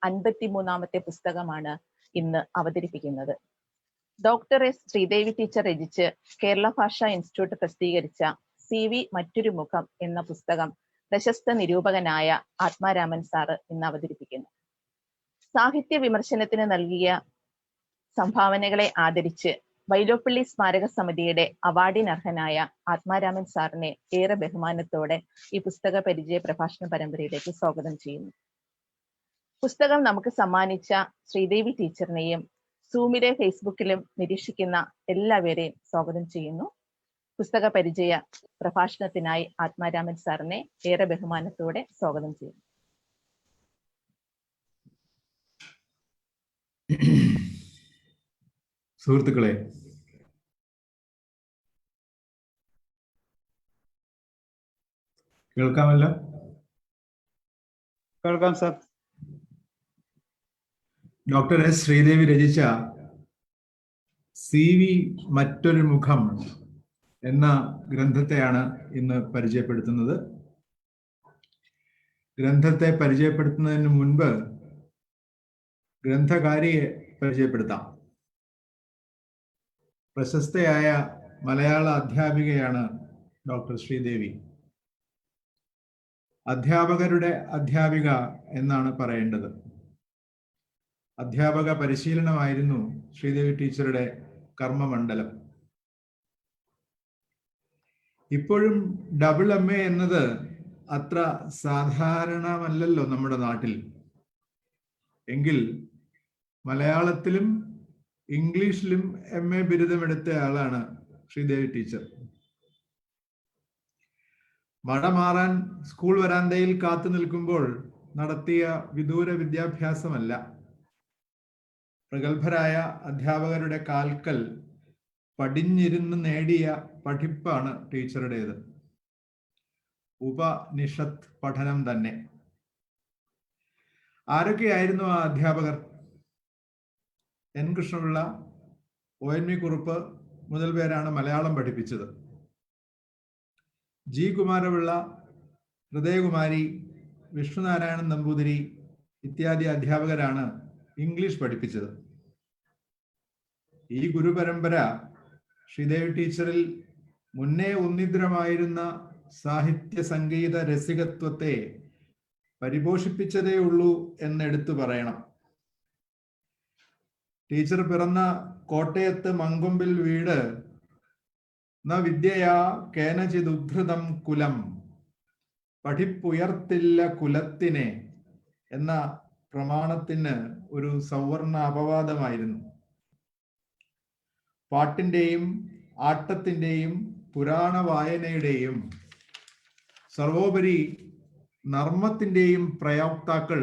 53-ാമത്തെ പുസ്തകമാണ് ഇന്ന് അവതരിപ്പിക്കുന്നത്. ഡോക്ടർ എസ് ശ്രീദേവി ടീച്ചർ രചിച്ച് കേരള ഭാഷാ ഇൻസ്റ്റിറ്റ്യൂട്ട് പ്രസിദ്ധീകരിച്ച CV മറ്റൊരു മുഖം എന്ന പുസ്തകം പ്രശസ്ത നിരൂപകനായ ആത്മാരാമൻ സാറ് ഇന്ന് അവതരിപ്പിക്കുന്നു. സാഹിത്യ വിമർശനത്തിന് നൽകിയ സംഭാവനകളെ ആദരിച്ച് വൈലോപ്പിള്ളി സ്മാരക സമിതിയുടെ അവാർഡിനർഹനായ ആത്മാരാമൻ സാറിനെ ഏറെ ബഹുമാനത്തോടെ ഈ പുസ്തക പരിചയ പ്രഭാഷണ പരമ്പരയിലേക്ക് സ്വാഗതം ചെയ്യുന്നു. പുസ്തകം നമുക്ക് സമ്മാനിച്ച ശ്രീദേവി ടീച്ചറിനെയും സൂമിലെ ഫേസ്ബുക്കിലും നിരീക്ഷിക്കുന്ന എല്ലാവരെയും സ്വാഗതം ചെയ്യുന്നു. പുസ്തക പരിചയ പ്രഭാഷണത്തിനായി ആത്മാരാമൻ സാറിനെ ഏറെ ബഹുമാനത്തോടെ സ്വാഗതം ചെയ്യുന്നു. സുഹൃത്തുക്കളെ, കേൾക്കാമല്ലോ? കേൾക്കാം സർ. ഡോക്ടർ എസ് ശ്രീദേവി രചിച്ച CV മറ്റൊരു മുഖം എന്ന ഗ്രന്ഥത്തെയാണ് ഇന്ന് പരിചയപ്പെടുത്തുന്നത്. ഗ്രന്ഥത്തെ പരിചയപ്പെടുത്തുന്നതിന് മുൻപ് ഗ്രന്ഥകാരിയെ പരിചയപ്പെടുത്താം. പ്രശസ്തയായ മലയാള അധ്യാപികയാണ് ഡോക്ടർ ശ്രീദേവി. അധ്യാപകരുടെ അധ്യാപിക എന്നാണ് പറയേണ്ടത്. അധ്യാപക പരിശീലനമായിരുന്നു ശ്രീദേവി ടീച്ചറുടെ കർമ്മമണ്ഡലം. ഇപ്പോഴും MA എന്നത് അത്ര സാധാരണമല്ലല്ലോ നമ്മുടെ നാട്ടിൽ. എങ്കിൽ മലയാളത്തിലും ഇംഗ്ലീഷിലും MA ബിരുദമെടുത്ത ആളാണ് ശ്രീദേവി ടീച്ചർ. മഴ മാറാൻ സ്കൂൾ വരാന്തയിൽ കാത്തു നിൽക്കുമ്പോൾ നടത്തിയ വിദൂര വിദ്യാഭ്യാസമല്ല, പ്രഗത്ഭരായ അധ്യാപകരുടെ കാൽക്കൽ പടിഞ്ഞിരുന്ന് നേടിയ പഠിപ്പാണ് ടീച്ചറുടേത്. ഉപനിഷത്ത് പഠനം തന്നെ. ആരൊക്കെയായിരുന്നു ആ അധ്യാപകർ? N കൃഷ്ണപിള്ള, ONV കുറുപ്പ് മുതൽ പേരാണ് മലയാളം പഠിപ്പിച്ചത്. G കുമാരപിള്ള, ഹൃദയകുമാരി, വിഷ്ണുനാരായണൻ നമ്പൂതിരി ഇത്യാദി അധ്യാപകരാണ് ഇംഗ്ലീഷ് പഠിപ്പിച്ചത്. ഈ ഗുരുപരമ്പര ശ്രീദേവി ടീച്ചറിൽ മുന്നേ ഉന്നിദ്രമായിരുന്ന സാഹിത്യ സംഗീത രസികത്വത്തെ പരിപോഷിപ്പിച്ചതേ ഉള്ളൂ എന്നെടുത്തു പറയണം. ടീച്ചർ പിറന്ന കോട്ടയത്ത് മങ്കൊമ്പിൽ വീട് ന വിദ്യയാ കേനചിദുദ്ധൃതം കുലം, പഠിപ്പുയർത്തില്ല കുലത്തിനെ എന്ന പ്രമാണത്തിന് ഒരു സവർണ അപവാദമായിരുന്നു. പാട്ടിൻ്റെയും ആട്ടത്തിൻ്റെയും പുരാണ വായനയുടെയും സർവോപരി നർമ്മത്തിൻ്റെയും പ്രയോക്താക്കൾ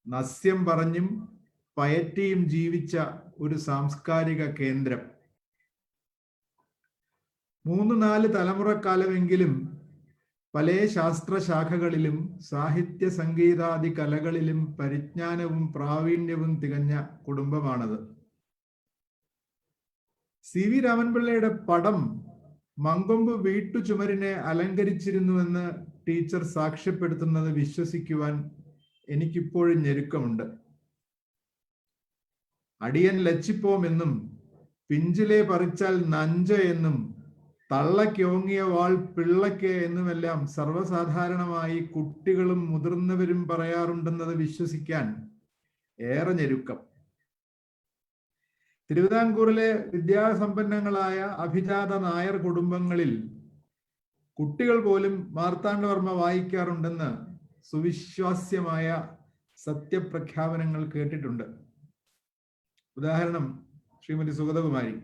നസ്യം പറഞ്ഞും പയറ്റിയും ജീവിച്ച ഒരു സാംസ്കാരിക കേന്ദ്രം. 3-4 തലമുറക്കാലമെങ്കിലും പല ശാസ്ത്രശാഖകളിലും സാഹിത്യ സംഗീതാദി കലകളിലും പരിജ്ഞാനവും പ്രാവീണ്യവും തികഞ്ഞ കുടുംബമാണത്. CV രാമൻപിള്ളയുടെ പടം മങ്കൊമ്പ് വീട്ടുചുമരിനെ അലങ്കരിച്ചിരുന്നുവെന്ന് ടീച്ചർ സാക്ഷ്യപ്പെടുത്തുന്നത് വിശ്വസിക്കുവാൻ എനിക്കിപ്പോഴും ഞെരുക്കമുണ്ട്. അടിയൻ ലച്ചിപ്പോം എന്നും പിഞ്ചിലെ പറിച്ചാൽ നഞ്ച എന്നും തള്ളയ്ക്കോങ്ങിയ വാൾ പിള്ളയ്ക്ക് എന്നുമെല്ലാം സർവ്വസാധാരണമായി കുട്ടികളും മുതിർന്നവരും പറയാറുണ്ടെന്നത് വിശ്വസിക്കാൻ ഏറെ ഞെരുക്കം. തിരുവിതാംകൂറിലെ വിദ്യാസമ്പന്നങ്ങളായ അഭിജാത നായർ കുടുംബങ്ങളിൽ കുട്ടികൾ പോലും മാർത്താണ്ഡവർമ്മ വായിക്കാറുണ്ടെന്ന് സുവിശ്വാസ്യമായ സത്യപ്രഖ്യാപനങ്ങൾ കേട്ടിട്ടുണ്ട്. ഉദാഹരണം ശ്രീമതി സുഗതകുമാരി.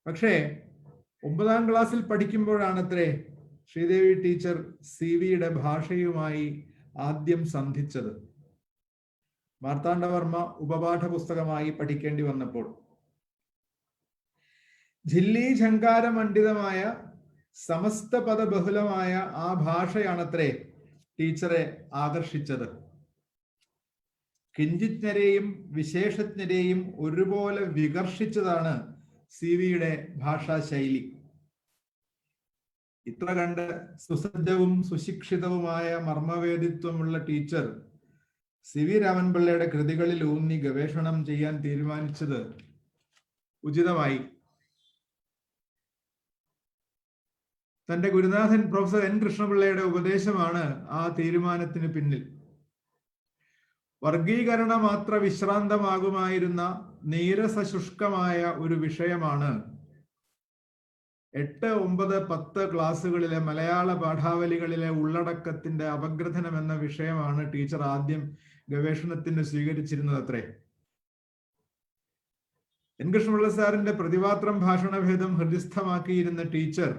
പക്ഷേ 9ാം ക്ലാസ്സിൽ പഠിക്കുമ്പോഴാണത്രേ ശ്രീദേവി ടീച്ചർ CVയുടെ ഭാഷയുമായി ആദ്യം സന്ധിച്ചത്. മാർത്താണ്ഡവർമ്മ ഉപപാഠ പുസ്തകമായി പഠിക്കേണ്ടി വന്നപ്പോൾ. ജില്ലി ഝങ്കാര മണ്ഡിതമായ സമസ്ത പദബഹുലമായ ആ ഭാഷയാണത്രേ ടീച്ചറെ ആകർഷിച്ചത്. കിഞ്ചിജ്ഞരെയും വിശേഷജ്ഞരെയും ഒരുപോലെ വികർഷിച്ചതാണ് CVയുടെ ഭാഷാശൈലി. ഇത്ര കണ്ട് സുസജ്ജവും സുശിക്ഷിതവുമായ മർമ്മവേദിത്വമുള്ള ടീച്ചർ CV രാമൻപിള്ളയുടെ കൃതികളിൽ ഊന്നി ഗവേഷണം ചെയ്യാൻ തീരുമാനിച്ചത് ഉചിതമായി. തന്റെ ഗുരുനാഥൻ പ്രൊഫസർ N. കൃഷ്ണപിള്ളയുടെ ഉപദേശമാണ് ആ തീരുമാനത്തിന് പിന്നിൽ. വർഗീകരണ മാത്ര വിശ്രാന്തമാകുമായിരുന്ന നീരസശുഷ്കമായ ഒരു വിഷയമാണ് 8, 9, 10 ക്ലാസ്സുകളിലെ മലയാള പാഠാവലികളിലെ ഉള്ളടക്കത്തിന്റെ അപഗ്രഥനം എന്ന വിഷയമാണ് ടീച്ചർ ആദ്യം ഗവേഷണത്തിന് സ്വീകരിച്ചിരുന്നത് അത്രേ. N. കൃഷ്ണപിള്ള സാറിന്റെ പ്രതിപാത്രം ഭാഷണഭേദം ഹൃദിസ്ഥമാക്കിയിരുന്ന ടീച്ചർ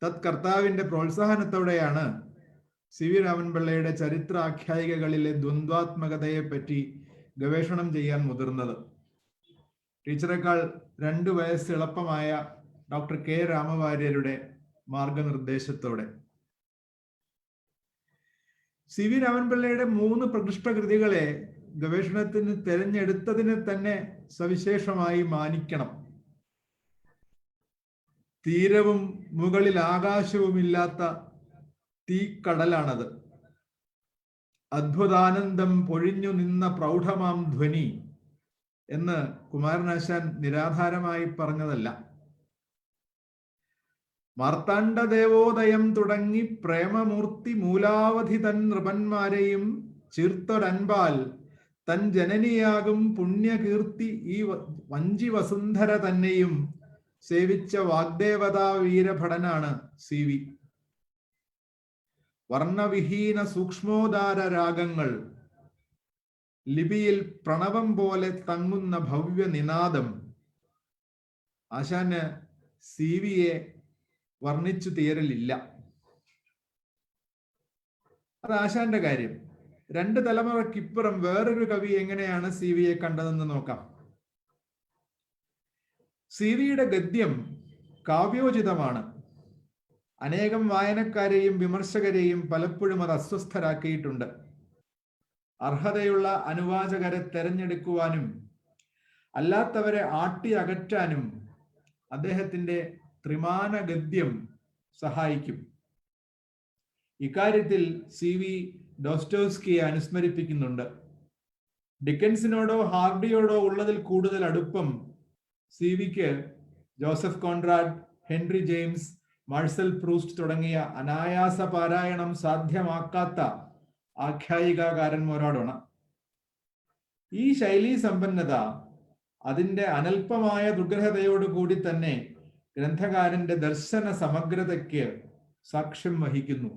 തത്കർത്താവിന്റെ പ്രോത്സാഹനത്തോടെയാണ് CV രാമൻപിള്ളയുടെ ചരിത്ര ആഖ്യായികകളിലെ ദ്വന്ദ്വാത്മകതയെ പറ്റി ഗവേഷണം ചെയ്യാൻ മുതിർന്നത്. ടീച്ചറേക്കാൾ 2 വയസ്സ് എളുപ്പമായ ഡോക്ടർ K. രാമവാര്യരുടെ മാർഗനിർദ്ദേശത്തോടെ. CV രാമൻപിള്ളയുടെ 3 പ്രകൃഷ്ട കൃതികളെ ഗവേഷണത്തിന് തിരഞ്ഞെടുത്തതിനെ തന്നെ സവിശേഷമായി മാനിക്കണം. തീരവും മുകളിൽ ആകാശവുമില്ലാത്ത തീക്കടലാണത്. അദ്ഭുതാനന്ദം പൊഴിഞ്ഞു നിന്ന പ്രൗഢമാം ധ്വനി എന്ന് കുമാരനാശാൻ നിരാധാരമായി പറഞ്ഞതല്ല. മാർത്താണ്ഡദേവോദയം തുടങ്ങി പ്രേമമൂർത്തി മൂലാവധി തൻ നൃപന്മാരെയും ചീർത്തൊരൻപാൽ തൻ ജനനിയാകും പുണ്യകീർത്തി ഈ വഞ്ചി വസുന്ധര തന്നെയും സേവിച്ച വാഗ്ദേവതാ വീരഭടനാണ് CV. വർണ്ണവിഹീന സൂക്ഷ്മോദാര രാഗങ്ങൾ, ലിപിയിൽ പ്രണവം പോലെ തങ്ങുന്ന ഭവ്യ നിനാദം. ആശാന് CV-യെ വർണ്ണിച്ചു തീരലില്ല. അത് ആശാന്റെ കാര്യം. 2 തലമുറക്കിപ്പുറം വേറൊരു കവി എങ്ങനെയാണ് CV-യെ കണ്ടതെന്ന് നോക്കാം. CV-യുടെ ഗദ്യം കാവ്യോചിതമാണ്. അനേകം വായനക്കാരെയും വിമർശകരെയും പലപ്പോഴും അത് അസ്വസ്ഥരാക്കിയിട്ടുണ്ട്. അർഹതയുള്ള അനുവാചകരെ തെരഞ്ഞെടുക്കുവാനും അല്ലാത്തവരെ ആട്ടി അകറ്റാനും അദ്ദേഹത്തിന്റെ ത്രിമാന ഗദ്യം സഹായിക്കും. ഇക്കാര്യത്തിൽ CV ഡോസ്റ്റോവ്സ്കിയെ അനുസ്മരിപ്പിക്കുന്നുണ്ട്. ഡിക്കൻസിനോടോ ഹാർഡിയോടോ ഉള്ളതിൽ കൂടുതൽ അടുപ്പം CV-ക്ക് Joseph Conrad, Henry James, Marcel Proust തുടങ്ങിയ അനായാസ പാരായണം സാധ്യമാക്കാത്ത ആഖ്യായികാകാരന്മാരോടാണ്. ഈ ശൈലീ സമ്പന്നത അതിന്റെ അനൽപമായ ദുർഗ്രഹതയോടുകൂടി തന്നെ ഗ്രന്ഥകാരന്റെ ദർശന സമഗ്രതയ്ക്ക് സാക്ഷ്യം വഹിക്കുന്നു.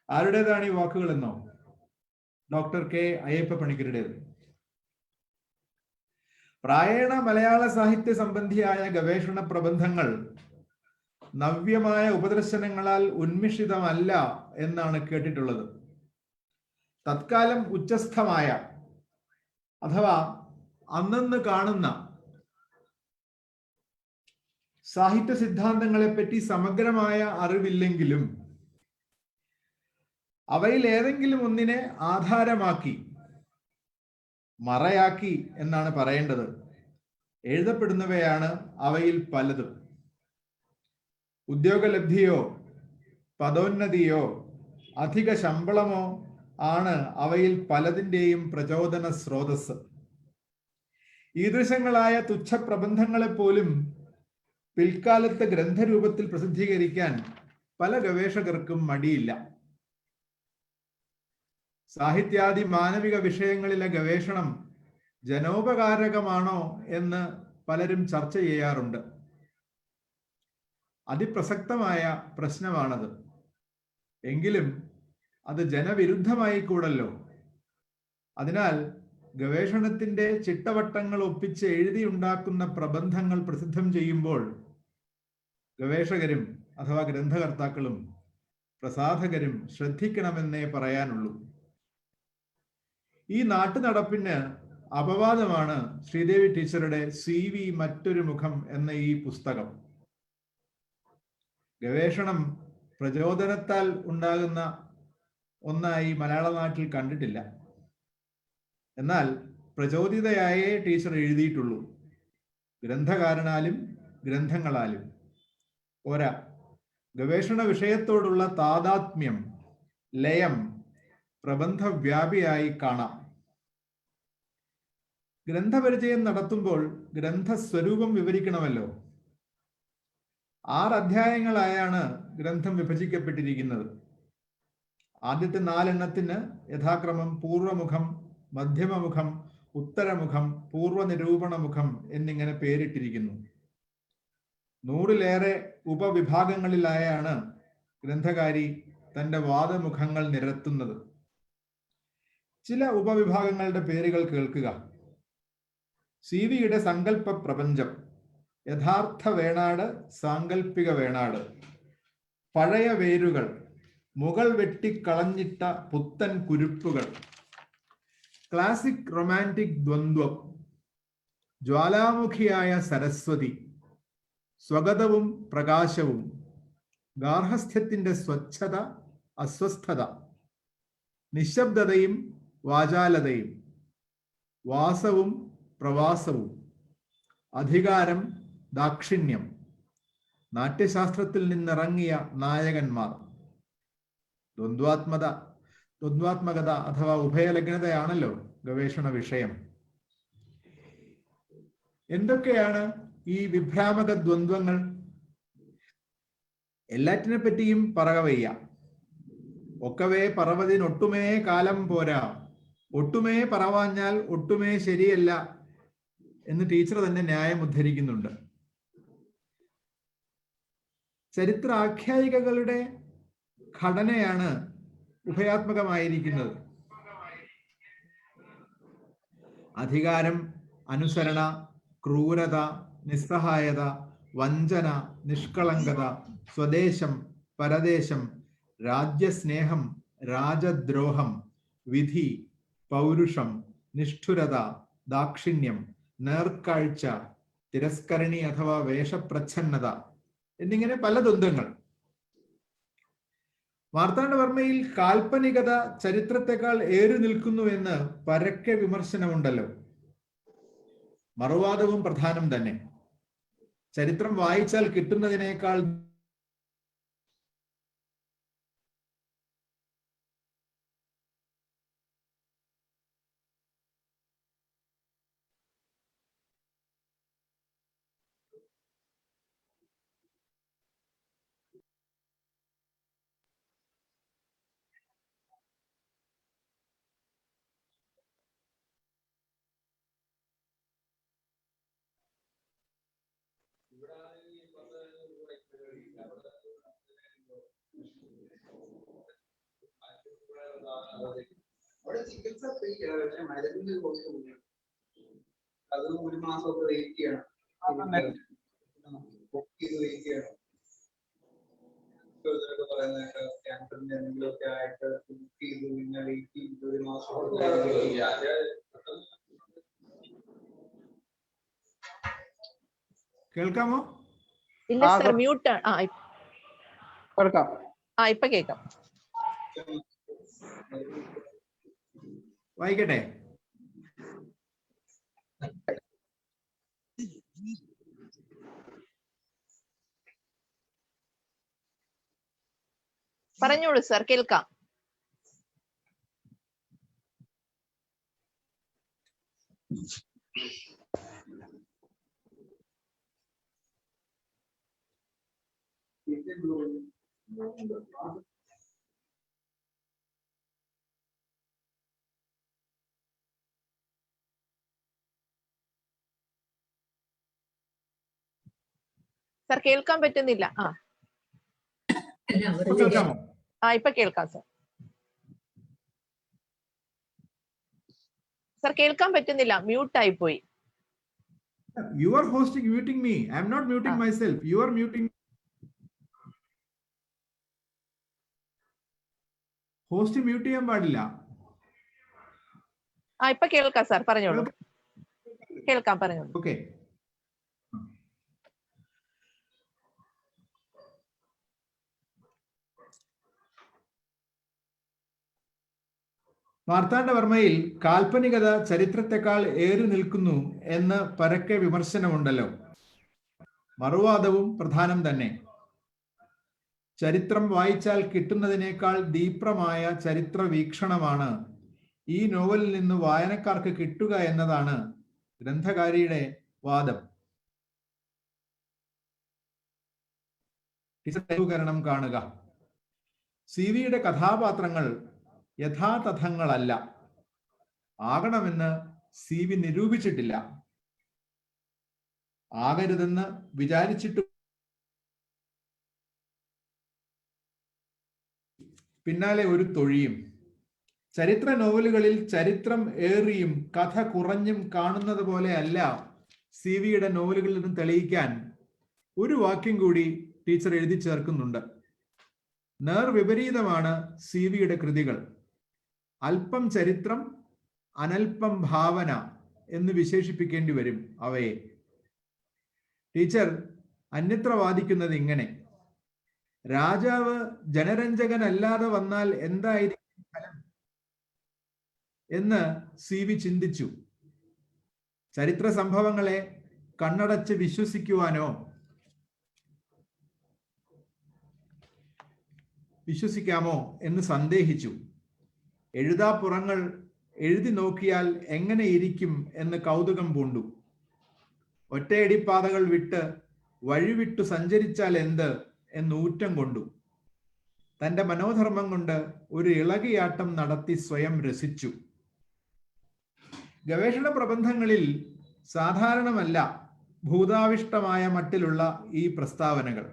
ആരുടേതാണ് ഈ വാക്കുകളെന്നോ? Doctor K. അയ്യപ്പ പണിക്കരുടേത്. പ്രായേണ മലയാള സാഹിത്യ സംബന്ധിയായ ഗവേഷണ പ്രബന്ധങ്ങൾ നവ്യമായ ഉപദർശനങ്ങളാൽ ഉന്മിഷിതമല്ല എന്നാണ് കേട്ടിട്ടുള്ളത്. തത്കാലം ഉച്ചസ്ഥമായ അഥവാ അന്നന്ന് കാണുന്ന സാഹിത്യ സിദ്ധാന്തങ്ങളെപ്പറ്റി സമഗ്രമായ അറിവില്ലെങ്കിലും അവയിൽ ഏതെങ്കിലും ഒന്നിനെ ആധാരമാക്കി, മറയാക്കി എന്നാണ് പറയേണ്ടത്, എഴുതപ്പെടുന്നവയാണ് അവയിൽ പലതും. ഉദ്യോഗലബ്ധിയോ പദോന്നതിയോ അധിക ശമ്പളമോ ആണ് അവയിൽ പലതിൻ്റെയും പ്രചോദന സ്രോതസ്. ഈദൃശങ്ങളായ തുച്ഛ പ്രബന്ധങ്ങളെപ്പോലും പിൽക്കാലത്ത് ഗ്രന്ഥരൂപത്തിൽ പ്രസിദ്ധീകരിക്കാൻ പല ഗവേഷകർക്കും മടിയില്ല. സാഹിത്യാദി മാനവിക വിഷയങ്ങളിലെ ഗവേഷണം ജനോപകാരകമാണോ എന്ന് പലരും ചർച്ച ചെയ്യാറുണ്ട്. അതിപ്രസക്തമായ പ്രശ്നമാണത്. എങ്കിലും അത് ജനവിരുദ്ധമായി കൂടല്ലോ. അതിനാൽ ഗവേഷണത്തിന്റെ ചിട്ടവട്ടങ്ങൾ ഒപ്പിച്ച് എഴുതിയുണ്ടാക്കുന്ന പ്രബന്ധങ്ങൾ പ്രസിദ്ധം ചെയ്യുമ്പോൾ ഗവേഷകരും അഥവാ ഗ്രന്ഥകർത്താക്കളും പ്രസാധകരും ശ്രദ്ധിക്കണമെന്നേ പറയാനുള്ളൂ. ഈ നാട്ടുനടപ്പിന് അപവാദമാണ് ശ്രീദേവി ടീച്ചറുടെ CV മറ്റൊരു മുഖം എന്ന ഈ പുസ്തകം. ഗവേഷണം പ്രചോദനത്താൽ ഉണ്ടാകുന്ന ഒന്നായി മലയാള നാട്ടിൽ കണ്ടിട്ടില്ല. എന്നാൽ പ്രചോദിതയായേ ടീച്ചർ എഴുതിയിട്ടുള്ളൂ. ഗ്രന്ഥകാരനാലും ഗ്രന്ഥങ്ങളാലും ഗവേഷണ വിഷയത്തോടുള്ള താദാത്മ്യം, ലയം, പ്രബന്ധവ്യാപിയായി കാണാം. ഗ്രന്ഥപരിചയം നടത്തുമ്പോൾ ഗ്രന്ഥസ്വരൂപം വിവരിക്കണമല്ലോ. 6 അധ്യായങ്ങളായാണ് ഗ്രന്ഥം വിഭജിക്കപ്പെട്ടിരിക്കുന്നത്. ആദ്യത്തെ 4 എണ്ണത്തിന് യഥാക്രമം പൂർവമുഖം, മധ്യമമുഖം, ഉത്തരമുഖം, പൂർവനിരൂപണമുഖം എന്നിങ്ങനെ പേരിട്ടിരിക്കുന്നു. 100-ലേറെ ഉപവിഭാഗങ്ങളിലായാണ് ഗ്രന്ഥകാരി തന്റെ വാദമുഖങ്ങൾ നിരത്തുന്നത്. ചില ഉപവിഭാഗങ്ങളുടെ പേരുകൾ കേൾക്കുക. CV-യുടെ സങ്കല്പ പ്രപഞ്ചം, യഥാർത്ഥ വേണാട്, സാങ്കല്പിക വേണാട്, പഴയ വേരുകൾ, മുകൾ വെട്ടിക്കളഞ്ഞിട്ട പുത്തൻ കുരുപ്പുകൾ, ക്ലാസിക് റൊമാൻറ്റിക് ദ്വന്ദ്വം, ജ്വാലാമുഖിയായ സരസ്വതി, സ്വഗതവും പ്രകാശവും, ഗാർഹസ്ഥ്യത്തിന്റെ സ്വച്ഛത, അസ്വസ്ഥത, നിശബ്ദതയും വാചാലതയും, വാസവും പ്രവാസവും, അധികാരം, ദാക്ഷിണ്യം, നാട്യശാസ്ത്രത്തിൽ നിന്നിറങ്ങിയ നായകന്മാർ, ദ്വന്ദ്വാത്മകത അഥവാ ഉഭയലഗ്നതയാണല്ലോ ഗവേഷണ വിഷയം. എന്തൊക്കെയാണ് ഈ വിഭ്രാമക ദ്വന്ദ്വങ്ങൾ? എല്ലാറ്റിനെ പറ്റിയും പറകവയ്യ. ഒക്കവേ പറവതിനൊട്ടുമേ കാലം പോരാ, ഒട്ടുമേ പറവാഞ്ഞാൽ ഒട്ടുമേ ശരിയല്ല എന്ന് ടീച്ചർ തന്നെ ന്യായം ഉദ്ധരിക്കുന്നുണ്ട്. ചരിത്രാഖ്യായികകളുടെ ഘടനയാണ് ഉഭയാത്മകമായിരിക്കുന്നത്. അധികാരം, അനുസരണ, ക്രൂരത, നിസ്സഹായത, വഞ്ചന, നിഷ്കളങ്കത, സ്വദേശം, പരദേശം, രാജ്യസ്നേഹം, രാജദ്രോഹം, വിധി, പൗരുഷം, നിഷ്ഠുരത, ദാക്ഷിണ്യം, നേർക്കാഴ്ച, തിരസ്കരണി അഥവാ വേഷപ്രച്ഛന്നത എന്നിങ്ങനെ പല ദ്വന്ദ്ങ്ങൾ. മാർത്താണ്ഡവർമ്മയിൽ കാൽപ്പനികത ചരിത്രത്തെക്കാൾ ഏറി നിൽക്കുന്നുവെന്ന് പരക്കെ വിമർശനമുണ്ടല്ലോ. മറുവാദവും പ്രധാനം തന്നെ. ചരിത്രം വായിച്ചാൽ കിട്ടുന്നതിനേക്കാൾ അവിടെ ചികിത്സ ഫ്രീ ആണ്, പക്ഷെ മരുന്നിന് കോസ്റ്റ് കൂടുതൽ. അത് 1 മാസമൊക്കെ വെയിറ്റ് ചെയ്യണം, ബുക്ക് ചെയ്ത് വെയിറ്റ് ചെയ്യണം. പറയുന്നത് ക്യാൻസറിന്റെ എന്തെങ്കിലുമൊക്കെ ആയിട്ട് ബുക്ക് ചെയ്ത് പിന്നെ വെയിറ്റ് ചെയ്ത് 1 മാസം. കേൾക്കാമോ? ഇല്ല സർ, മ്യൂട്ട് ആണ്. ഇപ്പൊ കേൾക്കാം. വായിക്കട്ടെ. പറഞ്ഞോളൂ സർ, കേൾക്കാം. സർ കേൾക്കാൻ പറ്റുന്നില്ല. ഇപ്പൊ കേൾക്കാം സർ. സർ കേൾക്കാൻ പറ്റുന്നില്ല, മ്യൂട്ട് ആയി പോയി. You are muting me. I am not muting myself. You are muting. Host mute ചെയ്യാൻ പാടില്ല. ഇപ്പൊ കേൾക്കാം സർ, പറഞ്ഞോളൂ. കേൾക്കാം, പറഞ്ഞോളൂ. ഓക്കെ. മാർത്താണ്ഡവർമ്മയിൽ കാൽപ്പനികത ചരിത്രത്തെക്കാൾ ഏറി നിൽക്കുന്നു എന്ന് പരക്കെ വിമർശനമുണ്ടല്ലോ. മറുവാദവും പ്രധാനം തന്നെ. ചരിത്രം വായിച്ചാൽ കിട്ടുന്നതിനേക്കാൾ ദീപ്രമായ ചരിത്ര വീക്ഷണമാണ് ഈ നോവലിൽ നിന്ന് വായനക്കാർക്ക് കിട്ടുക എന്നതാണ് ഗ്രന്ഥകാരിയുടെ വാദം. ചിത്രീകരണം കാണുക. CV-യുടെ കഥാപാത്രങ്ങൾ യഥാതഥങ്ങളല്ല, ആകണമെന്ന് CV നിരൂപിച്ചിട്ടില്ല. ആകരുതെന്ന് വിചാരിച്ചിട്ട് പിന്നാലെ ഒരു തൊഴിയും. ചരിത്ര നോവലുകളിൽ ചരിത്രം ഏറിയും കഥ കുറഞ്ഞും കാണുന്നത് പോലെ അല്ല CV-യുടെ നോവലുകളിൽ നിന്ന് തെളിയിക്കാൻ ഒരു വാക്യം കൂടി ടീച്ചർ എഴുതി ചേർക്കുന്നുണ്ട്. നേർവിപരീതമാണ് CV-യുടെ കൃതികൾ. അല്പം ചരിത്രം, അനൽപം ഭാവന എന്ന് വിശേഷിപ്പിക്കേണ്ടി വരും അവയെ. ടീച്ചർ അന്യത്ര വാദിക്കുന്നത് ഇങ്ങനെ: രാജാവ് ജനരഞ്ജകനല്ലാതെ വന്നാൽ എന്തായിരിക്കും ഫലം എന്ന് CV ചിന്തിച്ചു. ചരിത്ര സംഭവങ്ങളെ കണ്ണടച്ച് വിശ്വസിക്കാനോ വിശ്വസിക്കാമോ എന്ന് സന്ദേഹിച്ചു. എഴുതാപ്പുറങ്ങൾ എഴുതി നോക്കിയാൽ എങ്ങനെ ഇരിക്കും എന്ന് കൗതുകം പൂണ്ടു. ഒറ്റയടിപ്പാതകൾ വിട്ട് വഴിവിട്ടു സഞ്ചരിച്ചാൽ എന്ത് എന്ന് ഊറ്റം കൊണ്ടു. തന്റെ മനോധർമ്മം കൊണ്ട് ഒരു ഇളകിയാട്ടം നടത്തി സ്വയം രസിച്ചു. ഗവേഷണ പ്രബന്ധങ്ങളിൽ സാധാരണമല്ല ഭൂതാവിഷ്ടമായ മട്ടിലുള്ള ഈ പ്രസ്താവനകൾ.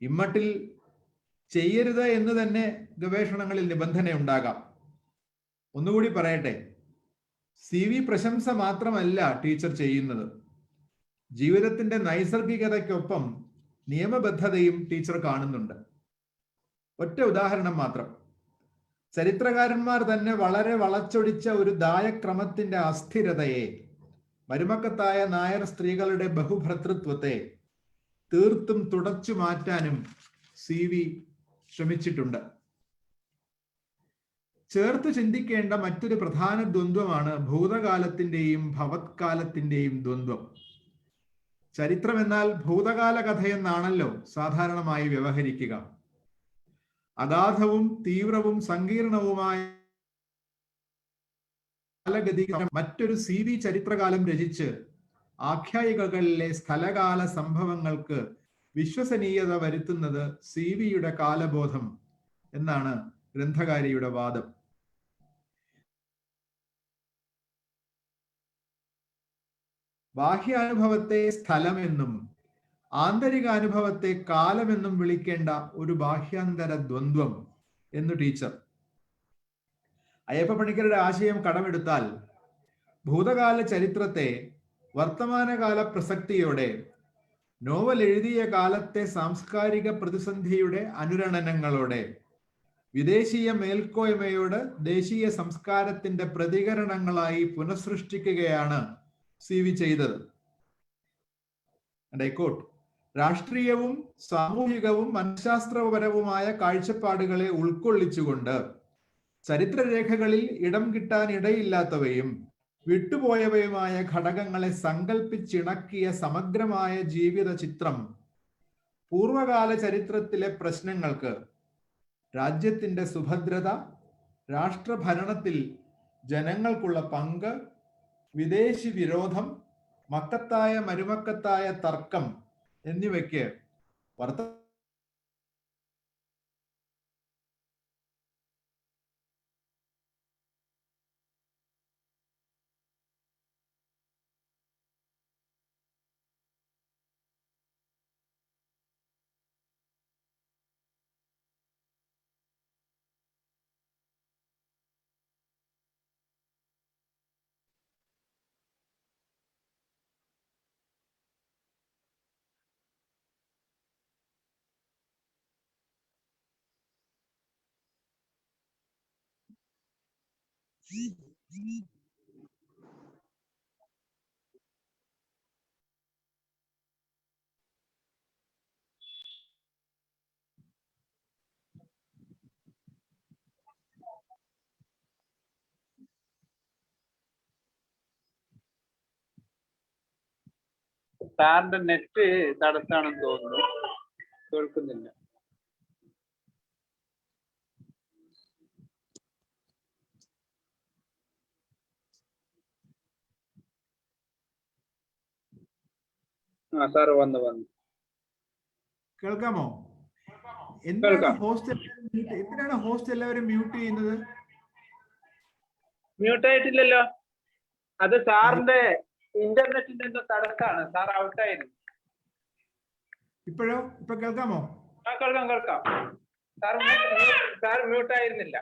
ഇമ്മട്ടിൽ ചെയ്യരുത് എന്ന് തന്നെ ഗവേഷണങ്ങളിൽ നിബന്ധനയുണ്ടാകാം. ഒന്നുകൂടി പറയട്ടെ, CV പ്രശംസ മാത്രമല്ല ടീച്ചർ ചെയ്യുന്നത്. ജീവിതത്തിന്റെ നൈസർഗികതയ്ക്കൊപ്പം നിയമബദ്ധതയും ടീച്ചർ കാണുന്നുണ്ട്. ഒറ്റ ഉദാഹരണം മാത്രം. ചരിത്രകാരന്മാർ തന്നെ വളരെ വളച്ചൊടിച്ച ഒരു ദായക്രമത്തിന്റെ അസ്ഥിരതയെ, മരുമക്കത്തായ നായർ സ്ത്രീകളുടെ ബഹുഭർതൃത്വത്തെ തീർത്തും തുടച്ചു മാറ്റാനും CV ശ്രമിച്ചിട്ടുണ്ട്. ചേർത്ത് ചിന്തിക്കേണ്ട മറ്റൊരു പ്രധാന ദ്വന്ദ്വമാണ് ഭൂതകാലത്തിന്റെയും ഭവത്കാലത്തിന്റെയും ദ്വന്ദ്വം. ചരിത്രം എന്നാൽ ഭൂതകാല കഥയെന്നാണല്ലോ സാധാരണമായി വ്യവഹരിക്കുക. അഗാധവും തീവ്രവും സങ്കീർണവുമായ മറ്റൊരു CV ചരിത്രകാലം രചിച്ച് ആഖ്യായികകളിലെ സ്ഥലകാല സംഭവങ്ങൾക്ക് വിശ്വസനീയത വരുത്തുന്നത് CV-യുടെ കാലബോധം എന്നാണ് ഗ്രന്ഥകാരിയുടെ വാദം. ബാഹ്യാനുഭവത്തെ സ്ഥലമെന്നും ആന്തരികാനുഭവത്തെ കാലമെന്നും വിളിക്കേണ്ട ഒരു ബാഹ്യാന്തര ദ്വന്ദ്വം എന്നു ടീച്ചർ. അയ്യപ്പ പണിക്കരുടെ ആശയം കടമെടുത്താൽ ഭൂതകാല ചരിത്രത്തെ വർത്തമാനകാല പ്രസക്തിയോടെ, നോവൽ എഴുതിയ കാലത്തെ സാംസ്കാരിക പ്രതിസന്ധിയുടെ അനുരണനങ്ങളോടെ, വിദേശീയ മേൽക്കോയ്മയോട് ദേശീയ സംസ്കാരത്തിന്റെ പ്രതികരണങ്ങളായി പുനഃസൃഷ്ടിക്കുകയാണ് CV ചെയ്തത്. രാഷ്ട്രീയവും സാമൂഹികവും മനഃശാസ്ത്രപരവുമായ കാഴ്ചപ്പാടുകളെ ഉൾക്കൊള്ളിച്ചുകൊണ്ട് ചരിത്രരേഖകളിൽ ഇടം കിട്ടാൻ ഇടയില്ലാത്തവയും വിട്ടുപോയവയുമായ ഘടകങ്ങളെ സങ്കല്പിച്ചിണക്കിയ സമഗ്രമായ ജീവിത ചിത്രം പൂർവകാല ചരിത്രത്തിലെ പ്രശ്നങ്ങൾക്ക്, രാജ്യത്തിന്റെ സുഭദ്രത, രാഷ്ട്രഭരണത്തിൽ ജനങ്ങൾക്കുള്ള പങ്ക്, വിദേശി വിരോധം, മക്കത്തായ മരുമക്കത്തായ തർക്കം എന്നിവയ്ക്ക് സാറിന്റെ നെറ്റ് തടസ്സാണെന്ന് തോന്നുന്നു, കേൾക്കുന്നില്ല. സാറ് വന്നു. കേൾക്കാമോ? എന്തിനാണ് ഹോസ്റ്റ് എല്ലാവരും മ്യൂട്ട് ചെയ്യുന്നത്? മ്യൂട്ട് ആയിട്ടില്ലല്ലോ. അത് സാറിന്റെ ഇന്റർനെറ്റിന്റെ എന്തോ തടസ്സാണ്. സാർ ഔട്ടായിരുന്നു. ഇപ്പോഴോ? ഇപ്പൊ കേൾക്കാമോ? കേൾക്കാം. സാർ മ്യൂട്ട് ആയിരുന്നില്ല.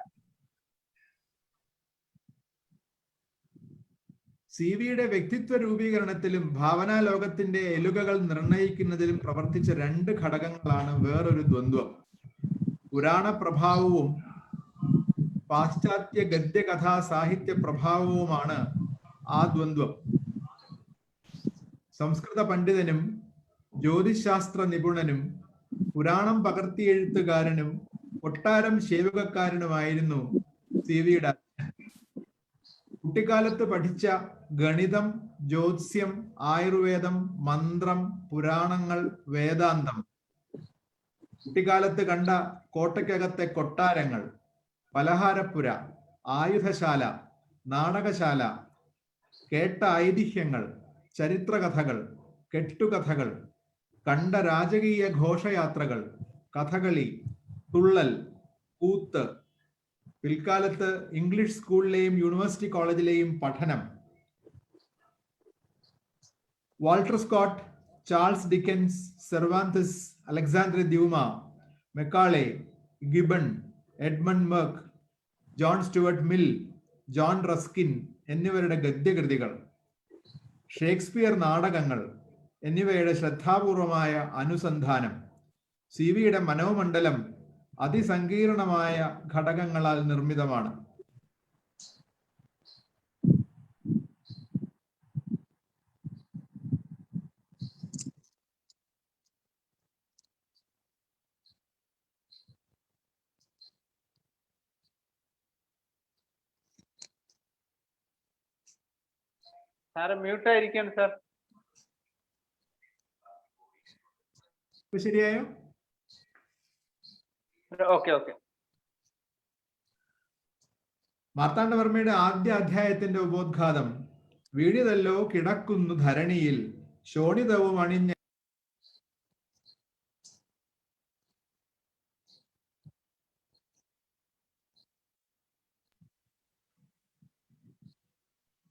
സിവിയുടെ വ്യക്തിത്വ രൂപീകരണത്തിലും ഭാവനാ ലോകത്തിന്റെ എലുകകൾ നിർണയിക്കുന്നതിലും പ്രവർത്തിച്ച രണ്ട് ഘടകങ്ങളാണ് വേറൊരു ദ്വന്ദ്വം. പുരാണ പ്രഭാവവും പാശ്ചാത്യ ഗദ്യകഥാ സാഹിത്യ പ്രഭാവവുമാണ് ആ ദ്വന്ദ്വം. സംസ്കൃത പണ്ഡിതനും ജ്യോതിശാസ്ത്ര നിപുണനും പുരാണം പകർത്തിയെഴുത്തുകാരനും കൊട്ടാരം സേവകക്കാരനുമായിരുന്നു സിവിയുടെ അച്ഛൻ. കുട്ടിക്കാലത്ത് പഠിച്ച ഗണിതം, ജ്യോത്സ്യം, ആയുർവേദം, മന്ത്രം, പുരാണങ്ങൾ, വേദാന്തം, കുട്ടിക്കാലത്ത് കണ്ട കോട്ടയ്ക്കകത്തെ കൊട്ടാരങ്ങൾ, പലഹാരപ്പുര, ആയുധശാല, നാടകശാല, കേട്ട ഐതിഹ്യങ്ങൾ, ചരിത്രകഥകൾ, കെട്ടുകഥകൾ, കണ്ട രാജകീയ ഘോഷയാത്രകൾ, കഥകളി, തുള്ളൽ, കൂത്ത്, പിൽക്കാലത്ത് ഇംഗ്ലീഷ് സ്കൂളിലെയും യൂണിവേഴ്സിറ്റി കോളേജിലെയും പഠനം, Walter Scott, Charles Dickens, Cervantes, Alexander Dumas, Macaulay, Gibbon, Edmund Burke, John Stuart Mill, John Ruskin എന്നിവരുടെ ഗദ്യകൃതികൾ, ഷേക്സ്പിയർ നാടകങ്ങൾ എന്നിവയുടെ ശ്രദ്ധാപൂർവമായ അനുസന്ധാനം. സിവിയുടെ മനോമണ്ഡലം അതിസങ്കീർണമായ ഘടകങ്ങളാൽ നിർമ്മിതമാണ്. സാറ് മ്യൂട്ട് ആയിരിക്കാണ് സാർ. ശരിയായോ? ഓക്കെ. മാർത്താണ്ഡവർമ്മയുടെ ആദ്യ അധ്യായത്തിന്റെ ഉപോദ്ഘാതം വീണിതല്ലോ കിടക്കുന്നു ധരണിയിൽ ശോണിതവും അണിഞ്ഞ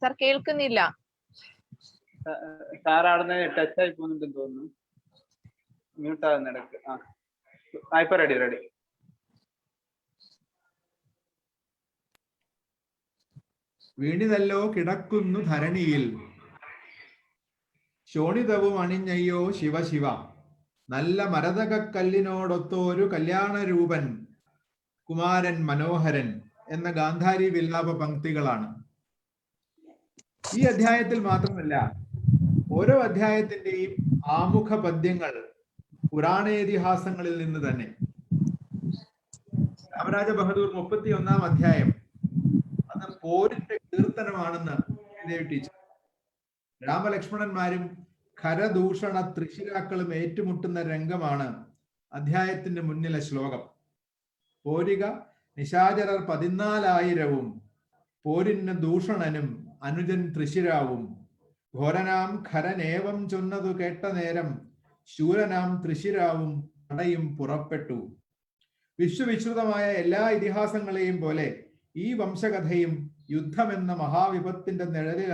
സാർ കേൾക്കുന്നില്ല. സാർ അവിടുന്ന് ടച്ച് ആയി പോകുന്നുണ്ടെന്ന് തോന്നുന്നു. മ്യൂട്ട് ആകുന്ന ഇടയ്ക്ക്. ഇപ്പൊ റെഡി. വീണിതല്ലോ കിടക്കുന്നു ധരണിയിൽ ശോണിതവും അണിഞ്ഞയ്യോ ശിവ നല്ല മരതകക്കല്ലിനോടൊത്തോരു കല്യാണരൂപൻ കുമാരൻ മനോഹരൻ എന്ന ഗാന്ധാരി വിലാപ പംക്തികളാണ്. ഈ അധ്യായത്തിൽ മാത്രമല്ല, ഓരോ അധ്യായത്തിന്റെയും ആമുഖ പദ്യങ്ങൾ പുരാണേതിഹാസങ്ങളിൽ നിന്ന് തന്നെ. രാമരാജ ബഹദൂർ 31-ാം അധ്യായം അത് പോരിന്റെ കീർത്തനമാണെന്ന് ടീച്ചർ. രാമലക്ഷ്മണന്മാരും ഖരദൂഷണ ത്രിശിരാക്കളും ഏറ്റുമുട്ടുന്ന രംഗമാണ് അധ്യായത്തിന്റെ മുന്നിലെ ശ്ലോകം. പോരിക നിശാചരർ 14,000 പോരിന് ദൂഷണനും അനുജൻ ത്രിശിരാവും ഘോരനാം ഖരനേവം ചൊന്നതു കേട്ട നേരം ശൂരനാം ത്രിശിരാവും പടയും പുറപ്പെട്ടു. വിശ്വവിശ്രുതമായ എല്ലാ ഇതിഹാസങ്ങളെയും പോലെ ഈ വംശകഥയും യുദ്ധമെന്ന മഹാവിപത്തിന്റെ നിഴലിൽ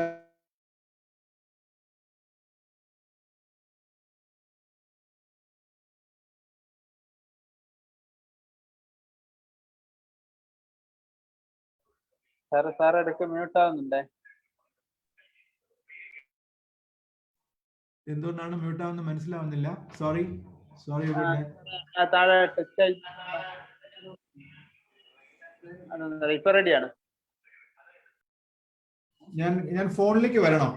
സാർ ഇടയ്ക്ക് മ്യൂട്ട് ആവുന്നുണ്ടേ. എന്തുകൊണ്ടാണ് മ്യൂട്ട് ആവുന്നത് മനസ്സിലാവുന്നില്ല. സോറി. താഴെ ടച്ച് ആയി. ഇപ്പൊ റെഡിയാണ്. ഞാൻ ഫോണിലേക്ക് വരണോ?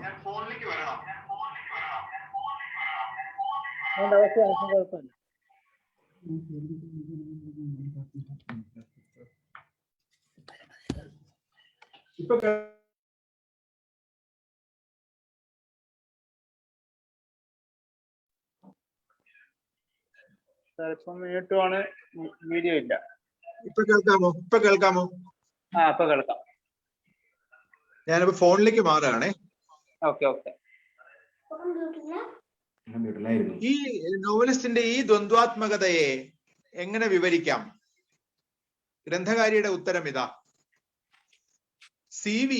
കുഴപ്പമില്ല. ഇപ്പൊ ഇപ്പം മ്യൂട്ടും ആണ്, വീഡിയോ ഇല്ല. ഇപ്പൊ കേൾക്കാമോ? ഇപ്പൊ കേൾക്കാം. ഞാനിപ്പോ ഫോണിലേക്ക് മാറുകയാണേ. ഓക്കെ. ഈ നോവലിസ്റ്റിന്റെ ഈ ദ്വന്ദ്വാത്മകതയെ എങ്ങനെ വിവരിക്കാം? ഗ്രന്ഥകാരിയുടെ ഉത്തരം ഇതാ. CV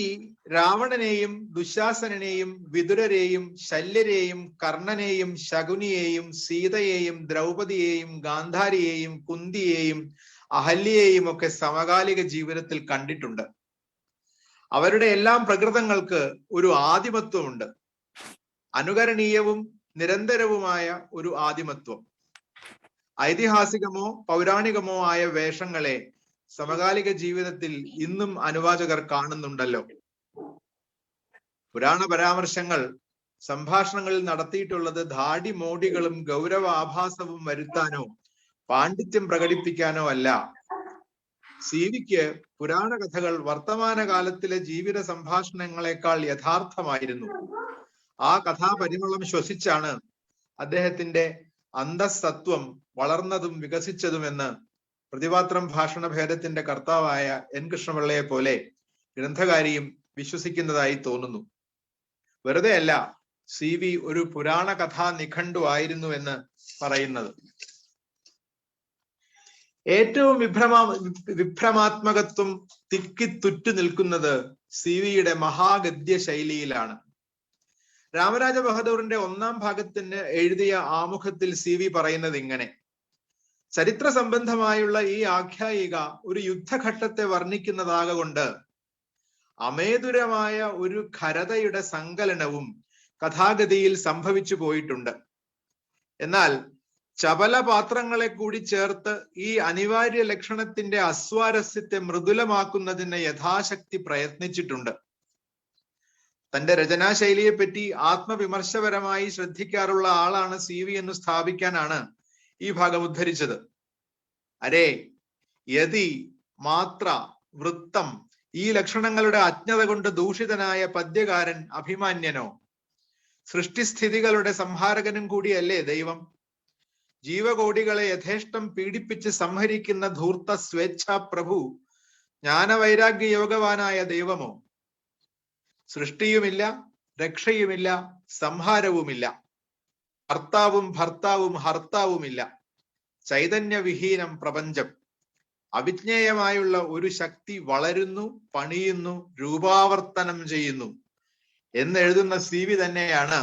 രാവണനെയും ദുശാസനെയും വിതുരരെയും ശല്യരെയും കർണനെയും ശകുനിയെയും സീതയെയും ദ്രൗപദിയെയും ഗാന്ധാരിയെയും കുന്തിയെയും അഹല്യയെയും ഒക്കെ സമകാലിക ജീവിതത്തിൽ കണ്ടിട്ടുണ്ട്. അവരുടെ എല്ലാം പ്രകൃതങ്ങൾക്ക് ഒരു ആദിമത്വമുണ്ട്, അനുകരണീയവും നിരന്തരവുമായ ഒരു ആദിമത്വം. ഐതിഹാസികമോ പൗരാണികമോ ആയ വേഷങ്ങളെ സമകാലിക ജീവിതത്തിൽ ഇന്നും അനുവാചകർ കാണുന്നുണ്ടല്ലോ. പുരാണ പരാമർശങ്ങൾ സംഭാഷണങ്ങളിൽ നടത്തിയിട്ടുള്ളത് ധാടി മോടികളും ഗൗരവ ആഭാസവും വരുത്താനോ പാണ്ഡിത്യം പ്രകടിപ്പിക്കാനോ അല്ല. CVക്ക് പുരാണ കഥകൾ വർത്തമാനകാലത്തിലെ ജീവിത സംഭാഷണങ്ങളെക്കാൾ യഥാർത്ഥമായിരുന്നു. ആ കഥാപരിമളം ശ്വസിച്ചാണ് അദ്ദേഹത്തിന്റെ അന്തസ്തത്വം വളർന്നതും വികസിച്ചതുമെന്ന് പ്രതിപാത്രം ഭാഷണ ഭേദത്തിന്റെ കർത്താവായ N. കൃഷ്ണപിള്ളയെ പോലെ ഗ്രന്ഥകാരിയും വിശ്വസിക്കുന്നതായി തോന്നുന്നു. വെറുതെ അല്ല CV ഒരു പുരാണ കഥാ നിഘണ്ടു ആയിരുന്നു എന്ന് പറയുന്നത്. ഏറ്റവും വിഭ്രമാത്മകത്വം തിക്കിത്തുറ്റു നിൽക്കുന്നത് CVയുടെ മഹാഗദ്യ ശൈലിയിലാണ്. രാമരാജ ബഹദൂറിന്റെ 1-ാം ഭാഗത്തിന് എഴുതിയ ആമുഖത്തിൽ CV പറയുന്നത് ഇങ്ങനെ: ചരിത്ര സംബന്ധമായുള്ള ഈ ആഖ്യായിക ഒരു യുദ്ധഘട്ടത്തെ വർണ്ണിക്കുന്നതാകൊണ്ട് അമേതുരമായ ഒരു ഖരതയുടെ സങ്കലനവും കഥാഗതിയിൽ സംഭവിച്ചു പോയിട്ടുണ്ട്. എന്നാൽ ചപല പാത്രങ്ങളെ കൂടി ചേർത്ത് ഈ അനിവാര്യ ലക്ഷണത്തിന്റെ അസ്വാരസ്യത്തെ മൃദുലമാക്കുന്നതിന് യഥാശക്തി പ്രയത്നിച്ചിട്ടുണ്ട്. തന്റെ രചനാശൈലിയെ പറ്റി ആത്മവിമർശപരമായി ശ്രദ്ധിക്കാറുള്ള ആളാണ് CV എന്ന് സ്ഥാപിക്കാനാണ് ഈ ഭാഗം ഉദ്ധരിച്ചത്. അരേ, യതി, മാത്ര, വൃത്തം ഈ ലക്ഷണങ്ങളുടെ അജ്ഞത കൊണ്ട് ദൂഷിതനായ പദ്യകാരൻ അഭിമാന്യനോ? സൃഷ്ടിസ്ഥിതികളുടെ സംഹാരകനും കൂടിയല്ലേ ദൈവം? ജീവകോടികളെ യഥേഷ്ടം പീഡിപ്പിച്ച് സംഹരിക്കുന്ന ധൂർത്ത സ്വേച്ഛാ പ്രഭു ജ്ഞാനവൈരാഗ്യ യോഗവാനായ ദൈവമോ? സൃഷ്ടിയുമില്ല, രക്ഷയുമില്ല, സംഹാരവുമില്ല, കർത്താവും ഭർത്താവും ഹർത്താവുമില്ല, ചൈതന്യവിഹീനം പ്രപഞ്ചം. അവിജ്ഞേയമായുള്ള ഒരു ശക്തി വളരുന്നു, പണിയുന്നു, രൂപാവർത്തനം ചെയ്യുന്നു എന്നെഴുതുന്ന CV തന്നെയാണ്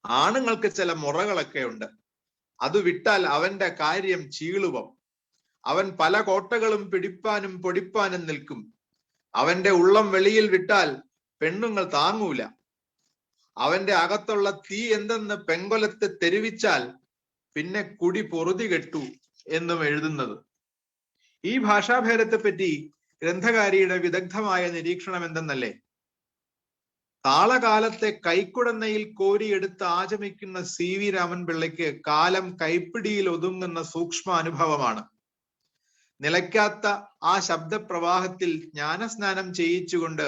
ആണുങ്ങൾക്ക് ചില മുറകളൊക്കെ ഉണ്ട്, അത് വിട്ടാൽ അവന്റെ കാര്യം ചീളുവം. അവൻ പല കോട്ടകളും പിടിപ്പാനും പൊടിപ്പാനും നിൽക്കും. അവന്റെ ഉള്ളം വെളിയിൽ വിട്ടാൽ പെണ്ണുങ്ങൾ താങ്ങൂല. അവന്റെ അകത്തുള്ള തീ എന്തെന്ന് പെങ്കൊലത്തെ തെരുവിച്ചാൽ പിന്നെ കുടി പൊറുതി കെട്ടു എന്നും എഴുതുന്നത്. ഈ ഭാഷാഭേദത്തെ പറ്റി ഗ്രന്ഥകാരിയുടെ വിദഗ്ധമായ നിരീക്ഷണം എന്തെന്നല്ലേ? താളകാലത്തെ കൈക്കുടന്നയിൽ കോരിയെടുത്ത് ആചമിക്കുന്ന CV രാമൻപിള്ളയ്ക്ക് കാലം കൈപ്പിടിയിൽ ഒതുങ്ങുന്ന സൂക്ഷ്മ അനുഭവമാണ്. നിലയ്ക്കാത്ത ആ ശബ്ദപ്രവാഹത്തിൽ ജ്ഞാനസ്നാനം ചെയ്യിച്ചുകൊണ്ട്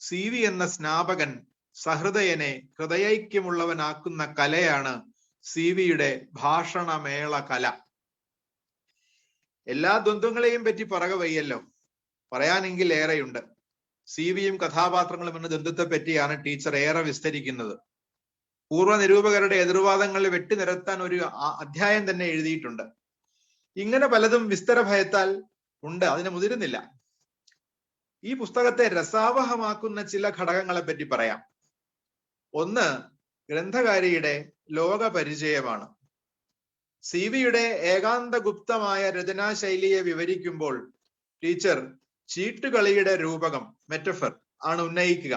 CV എന്ന സ്നാപകൻ സഹൃദയനെ ഹൃദയൈക്യമുള്ളവനാക്കുന്ന കലയാണ് CV-യുടെ ഭാഷണമേള കല. എല്ലാ ദ്വന്ദ്ങ്ങളെയും പറ്റി പറക വയ്യല്ലോ, പറയാനെങ്കിൽ ഏറെയുണ്ട്. CV-യും കഥാപാത്രങ്ങളും എന്ന ദ്വന്ദ്വത്തെ പറ്റിയാണ് ടീച്ചർ ഏറെ വിസ്തരിക്കുന്നത്. പൂർവ്വ നിരൂപകരുടെ എതിർവാദങ്ങളെ വെട്ടിനിരത്താൻ ഒരു അധ്യായം തന്നെ എഴുതിയിട്ടുണ്ട്. ഇങ്ങനെ പലതും വിസ്തര ഭയത്താൽ ഉണ്ട്, അതിന് മുതിരുന്നില്ല. ഈ പുസ്തകത്തെ രസാവഹമാക്കുന്ന ചില ഘടകങ്ങളെ പറ്റി പറയാം. ഒന്ന്, ഗ്രന്ഥകാരിയുടെ ലോക പരിചയമാണ്. CV-യുടെ ഏകാന്തഗുപ്തമായ രചനാശൈലിയെ വിവരിക്കുമ്പോൾ ടീച്ചർ ചീട്ടുകളിയുടെ രൂപകം, മെറ്റഫർ ആണ് ഉന്നയിക്കുക.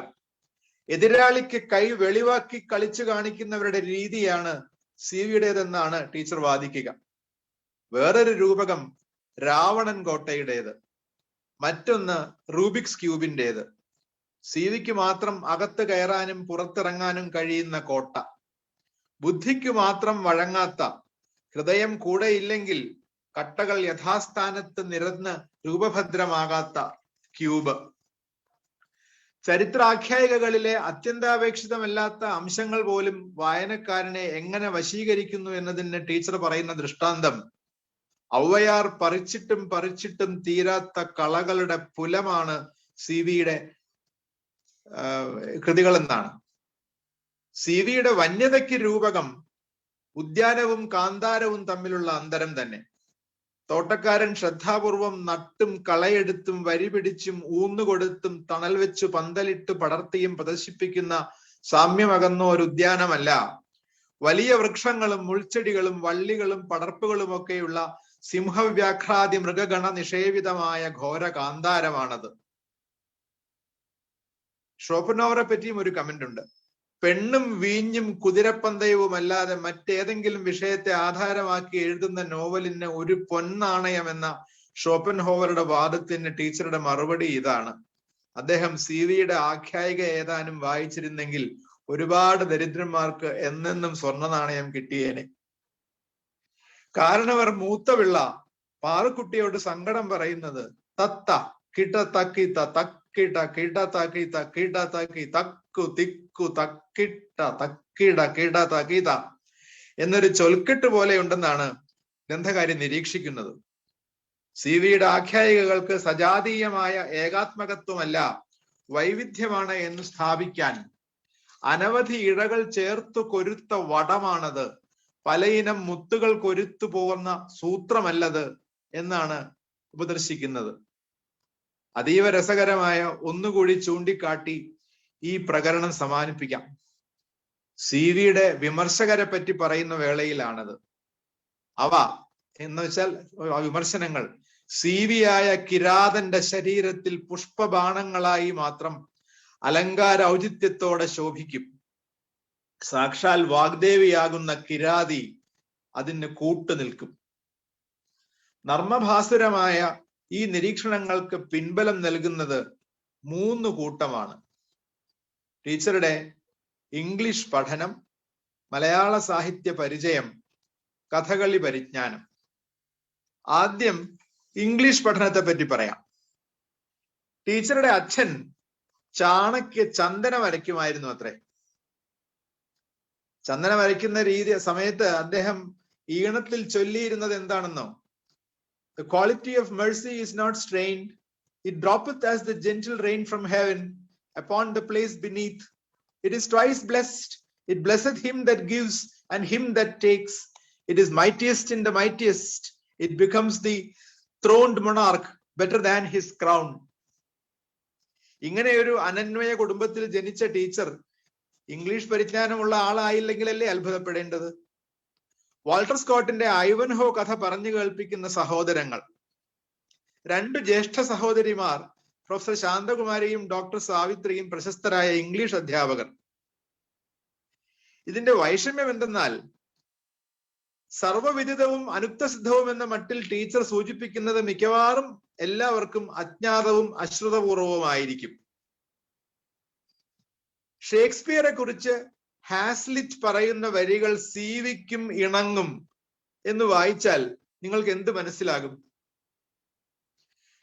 എതിരാളിക്ക് കൈ വെളിവാക്കി കളിച്ചു കാണിക്കുന്നവരുടെ രീതിയാണ് CV-യുടേതെന്നാണ് ടീച്ചർ വാദിക്കുക. വേറൊരു രൂപകം രാവണൻ കോട്ടയുടേത്, മറ്റൊന്ന് റൂബിക്സ് ക്യൂബിൻ്റെത്. CV-ക്ക് മാത്രം അകത്ത് കയറാനും പുറത്തിറങ്ങാനും കഴിയുന്ന കോട്ട, ബുദ്ധിക്ക് മാത്രം വഴങ്ങാത്ത, ഹൃദയം കൂടെയില്ലെങ്കിൽ കട്ടകൾ യഥാസ്ഥാനത്ത് നിരന്ന് രൂപഭദ്രമാകാത്ത ക്യൂബ്. ചരിത്രാഖ്യായികകളിലെ അത്യന്താപേക്ഷിതമല്ലാത്ത അംശങ്ങൾ പോലും വായനക്കാരനെ എങ്ങനെ വശീകരിക്കുന്നു എന്നതിന് ടീച്ചർ പറയുന്ന ദൃഷ്ടാന്തം ഔവയാർ പറിച്ചിട്ടും പറിച്ചിട്ടും തീരാത്ത കളകളുടെ പുലമാണ് CV-യുടെ കൃതികളെന്നാണ്. CV-യുടെ വന്യതയ്ക്ക് രൂപകം ഉദ്യാനവും കാന്താരവും തമ്മിലുള്ള അന്തരം തന്നെ. തോട്ടക്കാരൻ ശ്രദ്ധാപൂർവം നട്ടും കളയെടുത്തും വരി പിടിച്ചും ഊന്നുകൊടുത്തും തണൽ വെച്ചു പന്തലിട്ട് പടർത്തിയും പ്രദർശിപ്പിക്കുന്ന സാമ്യമകന്ന ഒരു ഉദ്യാനമല്ല. വലിയ വൃക്ഷങ്ങളും മുൾച്ചെടികളും വള്ളികളും പടർപ്പുകളും ഒക്കെയുള്ള സിംഹവ്യാഘ്രാദി മൃഗഗണ നിഷേവിതമായ ഘോര കാന്താരമാണത്. ഷോപ്പൻഹോവറെ പറ്റിയും ഒരു കമന്റ് ഉണ്ട്. പെണ്ണും വീഞ്ഞും കുതിരപ്പന്തയവും അല്ലാതെ മറ്റേതെങ്കിലും വിഷയത്തെ ആധാരമാക്കി എഴുതുന്ന നോവലിന് ഒരു പൊന്നാണയം എന്ന ഷോപ്പൻഹോവറുടെ വാദത്തിന് ടീച്ചറുടെ മറുപടി ഇതാണ്. അദ്ദേഹം CV-യുടെ ആഖ്യായിക ഏതാനും വായിച്ചിരുന്നെങ്കിൽ ഒരുപാട് ദരിദ്രന്മാർക്ക് എന്നെന്നും സ്വർണ്ണ നാണയം കിട്ടിയേനെ. കാരണവർ മൂത്തപിള്ള പാറുക്കുട്ടിയോട് സങ്കടം പറയുന്നത് തത്ത കിട്ട തക്കിത്ത തക്കിട്ട കിട തക്കിത്ത കിട തക്കി തക്കു തിക്കു തക്കിട്ട തക്കിട കിട തക്കിത എന്നൊരു ചൊൽക്കെട്ട് പോലെ ഉണ്ടെന്നാണ് ഗ്രന്ഥകാരി നിരീക്ഷിക്കുന്നത്. CV-യുടെ ആഖ്യായികകൾക്ക് സജാതീയമായ ഏകാത്മകത്വമല്ല വൈവിധ്യമാണ് എന്ന് സ്ഥാപിക്കാൻ അനവധി ഇഴകൾ ചേർത്തു കൊരുത്ത വടമാണത്, പലയിനം മുത്തുകൾ കൊരുത്തു പോകുന്ന സൂത്രമല്ലത് എന്നാണ് ഉപദർശിക്കുന്നത്. അതീവ രസകരമായ ഒന്നുകൂടി ചൂണ്ടിക്കാട്ടി ഈ പ്രകരണം സമാപിപ്പിക്കാം. CV-യുടെ വിമർശകരെ പറ്റി പറയുന്ന വേളയിലാണത്. അവ എന്ന് വെച്ചാൽ വിമർശനങ്ങൾ CV-യായ കിരാതന്റെ ശരീരത്തിൽ പുഷ്പബാണങ്ങളായി മാത്രം അലങ്കാര ഔചിത്യത്തോടെ ശോഭിക്കും. സാക്ഷാൽ വാഗ്ദേവിയാകുന്ന കിരാതി അതിന് കൂട്ടുനിൽക്കും. നർമ്മഭാസുരമായ ഈ നിരീക്ഷണങ്ങൾക്ക് പിൻബലം നൽകുന്നത് 3 കൂട്ടമാണ്. ടീച്ചറുടെ ഇംഗ്ലീഷ് പഠനം, മലയാള സാഹിത്യ പരിചയം, കഥകളി പരിജ്ഞാനം. ആദ്യം ഇംഗ്ലീഷ് പഠനത്തെ പറ്റി പറയാം. ടീച്ചറുടെ അച്ഛൻ ചന്ദനം വരയ്ക്കുമായിരുന്നു അത്രേ. ചന്ദനം വരയ്ക്കുന്ന സമയത്ത് അദ്ദേഹം ഈണത്തിൽ ചൊല്ലിയിരുന്നത് എന്താണെന്നോ? The quality of mercy is not strained. It droppeth as the gentle rain from heaven upon the place beneath. It is twice blessed. It blesseth him that gives and him that takes. It is mightiest in the mightiest. It becomes the throned monarch better than his crown. ഇങ്ങനെ ഒരു അനന്വയ കുടുംബത്തിൽ ജനിച്ച teacher English പരിജ്ഞാനമുള്ള ആളായില്ലെങ്കിലല്ലേ അത്ഭുതപ്പെടേണ്ടത്. Walter സ്കോട്ടിന്റെ ഐവൻഹോ കഥ പറഞ്ഞു കേൾപ്പിക്കുന്ന സഹോദരങ്ങൾ, 2 ജ്യേഷ്ഠ സഹോദരിമാർ, professor ശാന്തകുമാരിയും doctor സാവിത്രിയും പ്രശസ്തരായ ഇംഗ്ലീഷ് അധ്യാപകർ. ഇതിന്റെ വൈഷമ്യം എന്തെന്നാൽ സർവവിദിതവും അനുക്തസിദ്ധവും എന്ന മട്ടിൽ ടീച്ചർ സൂചിപ്പിക്കുന്നത് മിക്കവാറും എല്ലാവർക്കും അജ്ഞാതവും അശ്രുതപൂർവവുമായിരിക്കും. ഷേക്സ്പിയറെ കുറിച്ച് ഹാസ്ലിറ്റ് പറയുന്ന വരികൾ CV-ക്കും ഇണങ്ങും എന്ന് വായിച്ചാൽ നിങ്ങൾക്ക് എന്ത് മനസ്സിലാകും?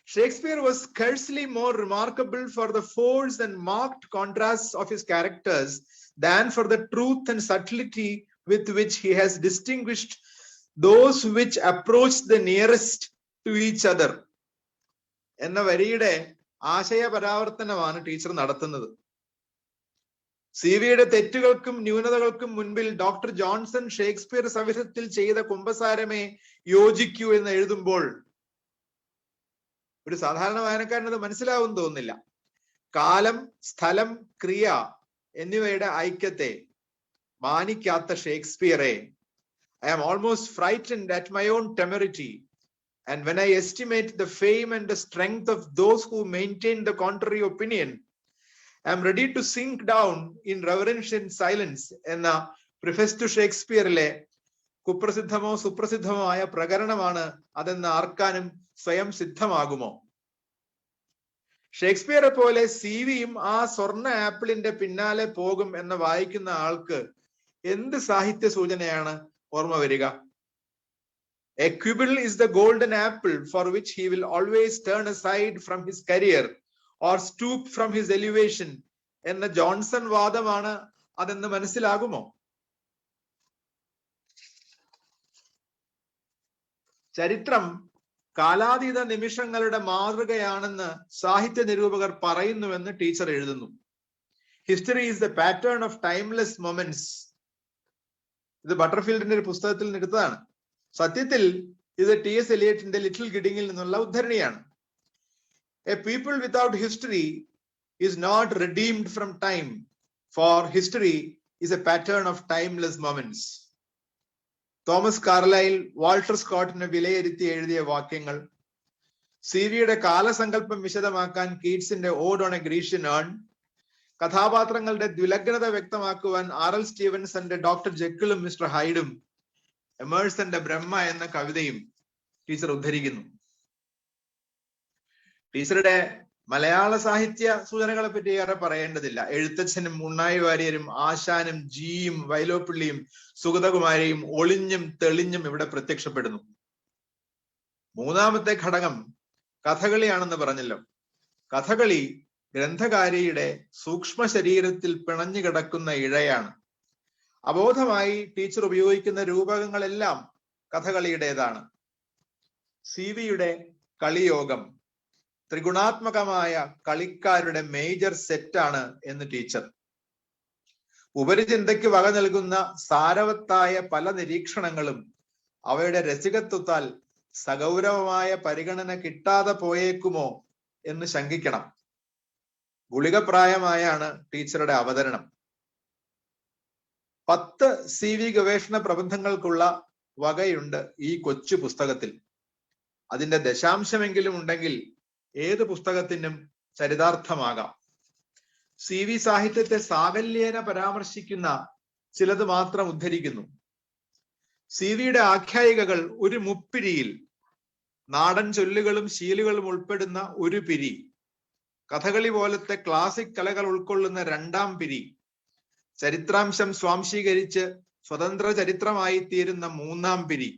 Shakespeare was scarcely more remarkable for the force and marked contrasts of his characters than for the truth and subtlety with which he has distinguished those which approach the nearest to each other. എന്ന വരിയുടെ ആശയപരാവർത്തനമാണ് teacher നടത്തുന്നത്. CV-യുടെ തെറ്റുകൾക്കും ന്യൂനതകൾക്കും മുൻപിൽ doctor Johnson Shakespeare സവിധത്തിൽ ചെയ്ത കുമ്പസാരമേ യോജിക്കൂ എന്ന് എഴുതുമ്പോൾ ഒരു സാധാരണ വായനക്കാരൻ അത് മനസ്സിലാവും തോന്നില്ല. കാലം, സ്ഥലം, ക്രിയ എന്നിവയുടെ ഐക്യത്തെ മാനിക്കാത്ത ഷേക്സ്പിയറെ I am almost frightened at my own temerity, and when I estimate the fame and the strength of those who maintain the contrary opinion, I am ready to sink down in reverential silence. എന്ന പ്രിഫസ് to ഷേക്സ്പിയറിലെ കുപ്രസിദ്ധമോ സുപ്രസിദ്ധമോ ആയ പ്രകരണമാണ് അതെന്ന് ആർക്കാനും സ്വയം സിദ്ധമാകുമോ? ഷേക്സ്പിയറെ പോലെ CV-യും ആ സ്വർണ്ണ ആപ്പിളിന്റെ പിന്നാലെ പോകും എന്ന് വായിക്കുന്ന ആൾക്ക് എന്ത് സാഹിത്യ സൂചനയാണ് ഓർമ്മ വരിക? A quibble is the golden apple for which he will always turn aside from his career or stoop from his elevation എന്ന ജോൺസൺ വാദമാണ് അതെന്ന് മനസ്സിലാകുമോ? ചരിത്രം കാലാതീത നിമിഷങ്ങളുടെ മാതൃകയാണെന്ന് സാഹിത്യ നിരൂപകർ പറയുന്നുവെന്ന് ടീച്ചർ എഴുതുന്നു. History is the pattern of timeless moments. ഇത് ബട്ടർഫീൽഡിന്റെ ഒരു പുസ്തകത്തിൽ നിന്ന് എടുത്തതാണ്. സത്യത്തിൽ ഇത് T.S. എലിയറ്റിന്റെ ലിറ്റിൽ ഗിഡിങ്ങിൽ നിന്നുള്ള ഉദ്ധരണിയാണ്. A people without history is not redeemed from time, for history is a pattern of timeless moments. Thomas Carlyle Walter സ്കോട്ടിനെ വിലയിരുത്തി എഴുതിയ വാക്യങ്ങൾ, സിവിയുടെ കാലസങ്കല്പം വിശദമാക്കാൻ കീറ്റ്സിന്റെ ode on a Grecian urn, കഥാപാത്രങ്ങളുടെ ദ്വിലഗ്നത വ്യക്തമാക്കുവാൻ R.L. സ്റ്റീവൻസന്റെ ഡോക്ടർ ജെക്കിളും മിസ്റ്റർ ഹൈഡും, എമേഴ്സന്റെ ബ്രഹ്മ എന്ന കവിതയും ടീച്ചർ ഉദ്ധരിക്കുന്നു. ടീച്ചറുടെ മലയാള സാഹിത്യ സൂചനകളെ പറ്റി ഏറെ പറയേണ്ടതില്ല. എഴുത്തച്ഛനും ഉണ്ണായി വാര്യരും ആശാനും ജിയും വൈലോപ്പിള്ളിയും സുഗതകുമാരിയും ഒളിഞ്ഞും തെളിഞ്ഞും ഇവിടെ പ്രത്യക്ഷപ്പെടുന്നു. മൂന്നാമത്തെ ഘടകം കഥകളിയാണെന്ന് പറഞ്ഞല്ലോ. കഥകളി ഗ്രന്ഥകാരിയുടെ സൂക്ഷ്മ ശരീരത്തിൽ പിണഞ്ഞു കിടക്കുന്ന ഇഴയാണ്. അബോധമായി ടീച്ചർ ഉപയോഗിക്കുന്ന രൂപകങ്ങളെല്ലാം കഥകളിയുടേതാണ്. സിവിയുടെ കളിയോഗം ത്രിഗുണാത്മകമായ കളിക്കാരുടെ മേജർ സെറ്റാണ് എന്ന് ടീച്ചർ. ഉപരിചിന്തയ്ക്ക് വക നൽകുന്ന സാരവത്തായ പല നിരീക്ഷണങ്ങളും അവയുടെ രസികത്വത്താൽ സഗൗരവമായ പരിഗണന കിട്ടാതെ പോയേക്കുമോ എന്ന് ശങ്കിക്കണം. ഗുളികപ്രായമായാണ് ടീച്ചറുടെ അവതരണം. 10 CV ഗവേഷണ പ്രബന്ധങ്ങൾക്കുള്ള വകയുണ്ട് ഈ കൊച്ചു പുസ്തകത്തിൽ. അതിന്റെ ദശാംശമെങ്കിലും ഉണ്ടെങ്കിൽ ഏത് പുസ്തകത്തിനും ചരിതാർത്ഥമാകാം. CV സാഹിത്യത്തെ സാകല്യേന പരാമർശിക്കുന്ന ചിലത് മാത്രം ഉദ്ധരിക്കുന്നു. CVയുടെ ആഖ്യായികകൾ ഒരു മുപ്പിരിയിൽ, നാടൻ ചൊല്ലുകളും ശീലുകളും ഉൾപ്പെടുന്ന ഒരു പിരി, കഥകളി പോലത്തെ ക്ലാസിക് കലകൾ ഉൾക്കൊള്ളുന്ന 2ാം പിരി, ചരിത്രാംശം സ്വാംശീകരിച്ച് സ്വതന്ത്ര ചരിത്രമായി തീരുന്ന 3ാം പിരി.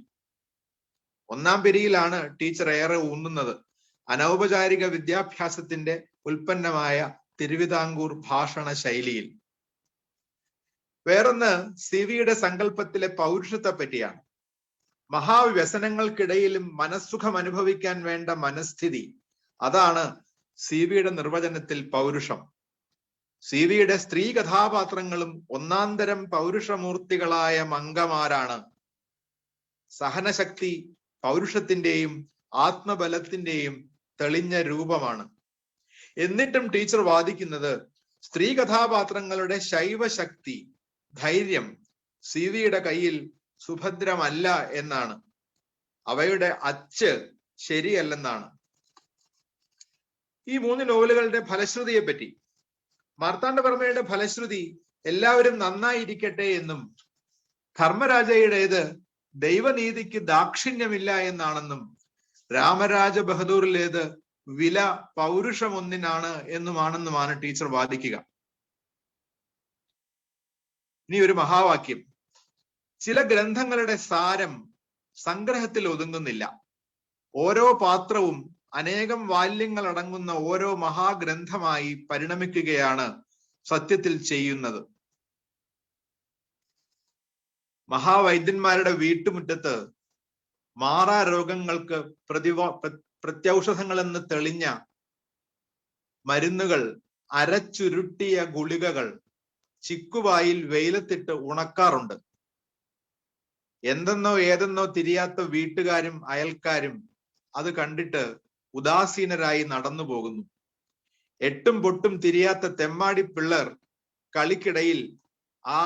1ാം പിരിയിലാണ് ടീച്ചർ ഏറെ ഊന്നുന്നത്. അനൗപചാരിക വിദ്യാഭ്യാസത്തിന്റെ ഉൽപ്പന്നമായ തിരുവിതാംകൂർ ഭാഷണ ശൈലിയിൽ. വേറൊന്ന് സിവിയുടെ സങ്കല്പത്തിലെ പൗരുഷത്തെ പറ്റിയാണ്. മഹാവ്യസനങ്ങൾക്കിടയിലും മനസ്സുഖം അനുഭവിക്കാൻ വേണ്ട മനസ്ഥിതി, അതാണ് സിവിയുടെ നിർവചനത്തിൽ പൗരുഷം. സിവിയുടെ സ്ത്രീ കഥാപാത്രങ്ങളും ഒന്നാന്തരം പൗരുഷമൂർത്തികളായ മംഗമാരാണ്. സഹനശക്തി പൗരുഷത്തിന്റെയും ആത്മബലത്തിന്റെയും തെളിഞ്ഞ രൂപമാണ്. എന്നിട്ടും ടീച്ചർ വാദിക്കുന്നത് സ്ത്രീ കഥാപാത്രങ്ങളുടെ ശൈവശക്തി, ധൈര്യം സിവിയുടെ കയ്യിൽ സുഭദ്രമല്ല എന്നാണ്. അവയുടെ അച്ച് ശരിയല്ലെന്നാണ്. ഈ 3 നോവലുകളുടെ ഫലശ്രുതിയെ പറ്റി, മാർത്താണ്ഡവർമ്മയുടെ ഫലശ്രുതി എല്ലാവരും നന്നായിരിക്കട്ടെ എന്നും ധർമ്മരാജയുടേത് ദൈവനീതിക്ക് ദാക്ഷിണ്യമില്ല എന്നാണെന്നും രാമരാജ ബഹദൂറിലേത് വില പൗരുഷമൊന്നിനാണ് എന്നുമാണെന്നുമാണ് ടീച്ചർ വാദിക്കുക. ഇനി ഒരു മഹാവാക്യം. ചില ഗ്രന്ഥങ്ങളുടെ സാരം സംഗ്രഹത്തിൽ ഒതുങ്ങുന്നില്ല. ഓരോ പാത്രവും അനേകം വാല്യങ്ങൾ അടങ്ങുന്ന ഓരോ മഹാഗ്രന്ഥമായി പരിണമിക്കുകയാണ് സത്യത്തിൽ ചെയ്യുന്നത്. മഹാവൈദ്യന്മാരുടെ വീട്ടുമുറ്റത്ത് മാറാ രോഗങ്ങൾക്ക് പ്രത്യൗഷധങ്ങളെന്ന് തെളിഞ്ഞ മരുന്നുകൾ, അരച്ചുരുട്ടിയ ഗുളികകൾ ചിക്കുവായിൽ വെയിലത്തിട്ട് ഉണക്കാറുണ്ട്. എന്തെന്നോ ഏതെന്നോ തിരിയാത്ത വീട്ടുകാരും അയൽക്കാരും അത് കണ്ടിട്ട് ഉദാസീനരായി നടന്നു പോകുന്നു. എട്ടും പൊട്ടും തിരിയാത്ത തെമ്മാടി പിള്ളേർ കളിക്കിടയിൽ ആ